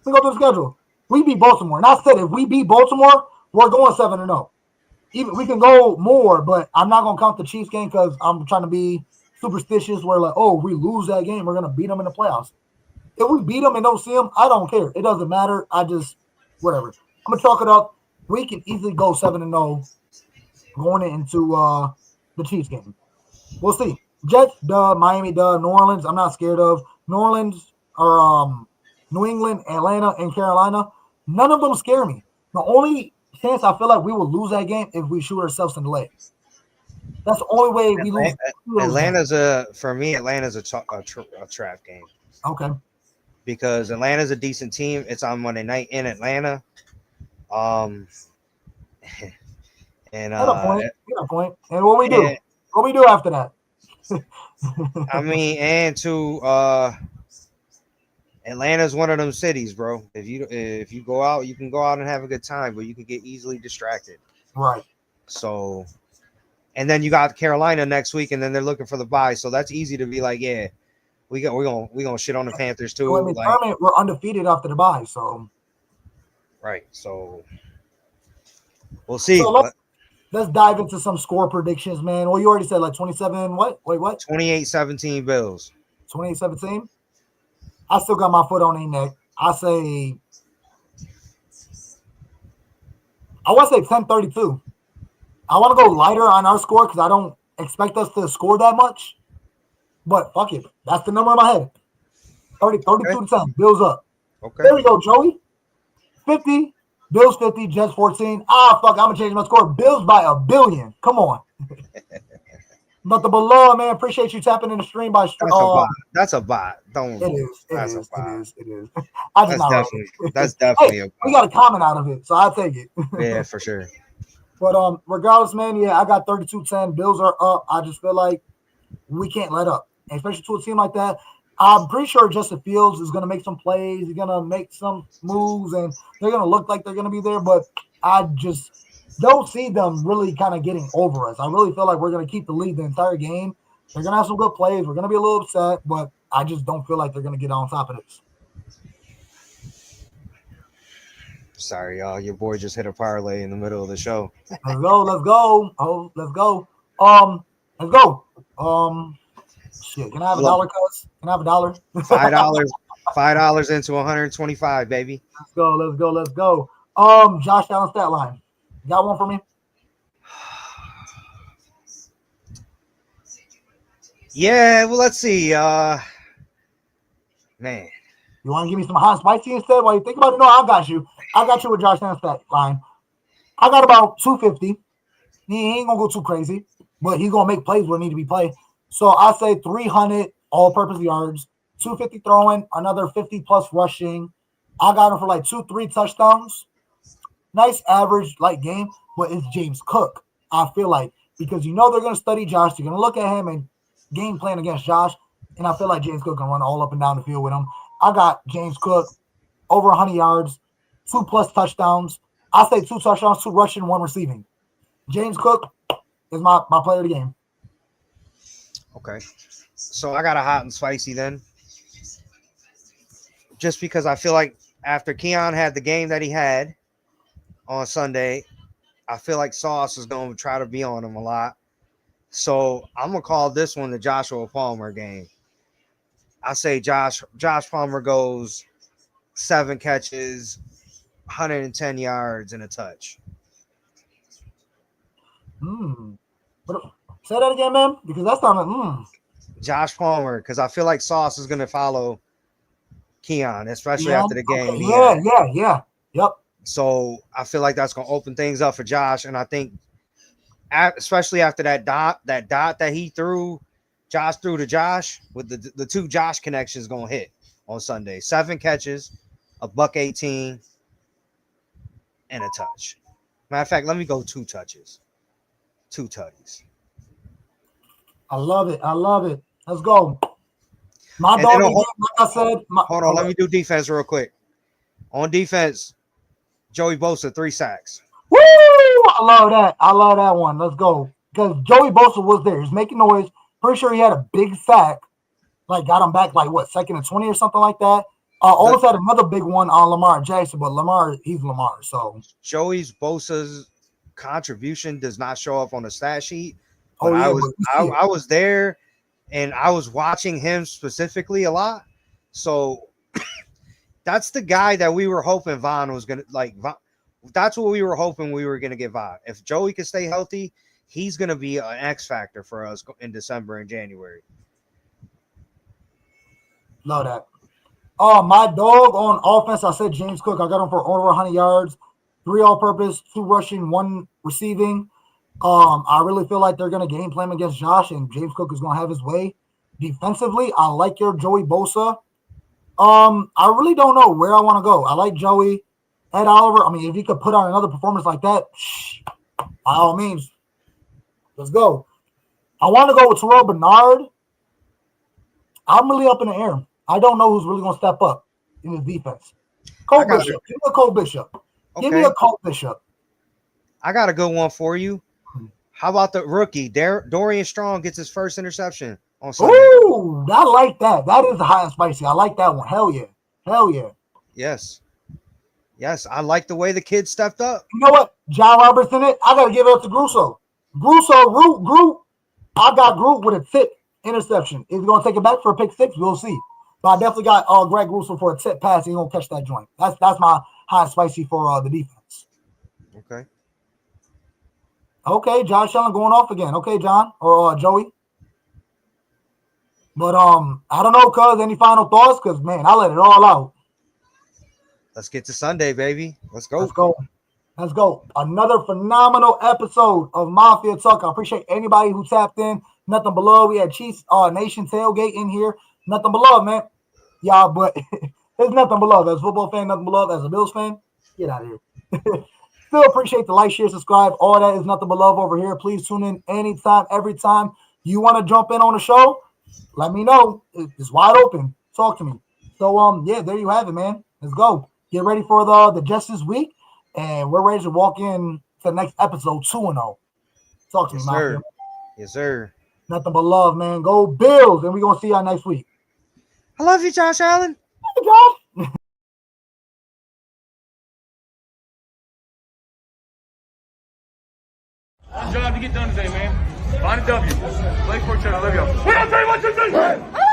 we go through the schedule. We beat Baltimore. And I said if we beat Baltimore, we're going 7-0. Even we can go more, but I'm not going to count the Chiefs game because I'm trying to be superstitious where, like, oh, if we lose that game, we're going to beat them in the playoffs. If we beat them and don't see them, I don't care. It doesn't matter. I just, whatever. I'm going to chalk it up. We can easily go 7-0 going into the Chiefs game. We'll see. Jets, Miami, New Orleans, I'm not scared of. New Orleans or New England, Atlanta, and Carolina, none of them scare me. The only chance I feel like we will lose that game if we shoot ourselves in the leg. That's the only way we lose. Atlanta's a trap game. Okay. Because Atlanta's a decent team. It's on Monday night in Atlanta. And Get a point. And what we do? What we do after that? I mean, and Atlanta's one of them cities, bro. If you go out, you can go out and have a good time, but you can get easily distracted. Right. So, and then you got Carolina next week, and then they're looking for the bye. So that's easy to be like, yeah, we're gonna shit on the Panthers too. Well, I mean, we're undefeated after the bye, so right. So we'll see. So let's dive into some score predictions, man. Well, you already said like 27. What? Wait, what? 28-17 Bills. 28-17. I still got my foot on their neck. I want to say 10-32. I want to go lighter on our score because I don't expect us to score that much. But fuck it. That's the number in my head. 32-10. Bills up. Okay. There we go, Joey. 50. Bills 50. Jets 14. Fuck. I'm going to change my score. Bills by 1 billion. Come on. But the below, man, appreciate you tapping in the stream by That's a bot. Don't. It is. It is. That's definitely hey, a bot. We got a comment out of it, so I'll take it. Yeah, for sure. But regardless, man, yeah, I got 32-10. Bills are up. I just feel like we can't let up, especially to a team like that. I'm pretty sure Justin Fields is going to make some plays. He's going to make some moves, and they're going to look like they're going to be there. But I just don't see them really kind of getting over us. I really feel like we're going to keep the lead the entire game. They're going to have some good plays. We're going to be a little upset, but I just don't feel like they're going to get on top of this. Sorry, y'all. Your boy just hit a parlay in the middle of the show. Let's go. Oh, let's go. Let's go. Shit. Can I have $1, cuz? Can I have $1? $5 into 125, baby. Let's go. Josh Allen stat line. Got one for me? Yeah, well, let's see. Man. You want to give me some hot spicy instead while you think about it? No, I got you. I got you with Josh Allen stat line. I got about 250. He ain't going to go too crazy, but he's going to make plays where need to be played. So I say 300 all-purpose yards, 250 throwing, another 50 plus rushing. I got him for like 2-3 touchdowns. Nice average like game, but it's James Cook. I feel like because they're going to study Josh, they're going to look at him and game plan against Josh, and I feel like James Cook can run all up and down the field with him. I got James Cook over 100 yards, 2+ touchdowns. I say 2 touchdowns, 2 rushing, 1 receiving. James Cook is my player of the game. Okay. So I got a hot and spicy then. Just because I feel like after Keon had the game that he had on Sunday, I feel like Sauce is going to try to be on him a lot. So I'm going to call this one the Joshua Palmer game. I say Josh Palmer goes 7 catches, 110 yards, and a touch. But say that again, man, because that's not Josh Palmer, because I feel like Sauce is going to follow Keon, especially after the game. Okay. Yeah. Yep. So I feel like that's going to open things up for Josh, and I think, especially after that dot that he threw, Josh threw to Josh with the 2 Josh connections going to hit on Sunday. 7 catches, $118, and a touch. Matter of fact, let me go 2 touches, 2 tutties. I love it. Let's go. My dog, like I said. Hold on, let me do defense real quick. On defense, Joey Bosa 3 sacks. Woo! I love that one. Let's go. Because Joey Bosa was there. He's making noise. Pretty sure he had a big sack. Like, got him back, like, what, 2nd and 20 or something like that. Almost had another big one on Lamar Jackson, but he's Lamar. So Joey Bosa's contribution does not show up on the stat sheet. But I was there, and I was watching him specifically a lot. So that's the guy that we were hoping Von was going to, like, that's what we were hoping we were going to get Von. If Joey can stay healthy, he's going to be an X factor for us in December and January. Love that. My dog on offense, I said James Cook. I got him for over 100 yards, 3 all-purpose, 2 rushing, 1 receiving. I really feel like they're going to game plan against Josh, and James Cook is going to have his way. Defensively, I like your Joey Bosa. I really don't know where I want to go. I like Joey. Ed Oliver, I mean, if he could put on another performance like that, by all means, let's go. I want to go with Terrell Bernard. I'm really up in the air. I don't know who's really going to step up in his defense. Cole Bishop. Give me a Cole Bishop. Give me a Cole Bishop. I got a good one for you. How about the rookie? Dorian Strong gets his first interception on Sunday. Ooh, I like that. That is hot and spicy. I like that one. Hell yeah. Yes, I like the way the kid stepped up. You know what? John Robertson, I got to give it up to Grusso. Groot. I got Groot with a tip interception. Is he going to take it back for a pick 6? We'll see. But I definitely got Greg Grusso for a tip pass. He's going to catch that joint. That's my hot and spicy for the defense. Okay, Josh Allen going off again. Okay, John or Joey. But I don't know, cuz any final thoughts? Because man, I let it all out. Let's get to Sunday, baby. Let's go. Let's go. Another phenomenal episode of Mafia Talk. I appreciate anybody who tapped in. Nothing below. We had Chiefs Nation tailgate in here. Nothing below, man. Y'all, but there's nothing below. As a football fan, nothing below. As a Bills fan, get out of here. Still appreciate the like, share, subscribe. All that is nothing but love over here. Please tune in anytime, every time you want to jump in on the show. Let me know. It's wide open. Talk to me. So yeah, there you have it, man. Let's go. Get ready for the Justice Week, and we're ready to walk in to the next episode 2-0. Talk to me, man. Yes, sir. Nothing but love, man. Go Bills, and we're gonna see y'all next week. I love you, Josh Allen. Hey, Josh. One job to get done today, man. Find a W. Play for each other. Love y'all. 1, 2, 3, 1, 2, 3.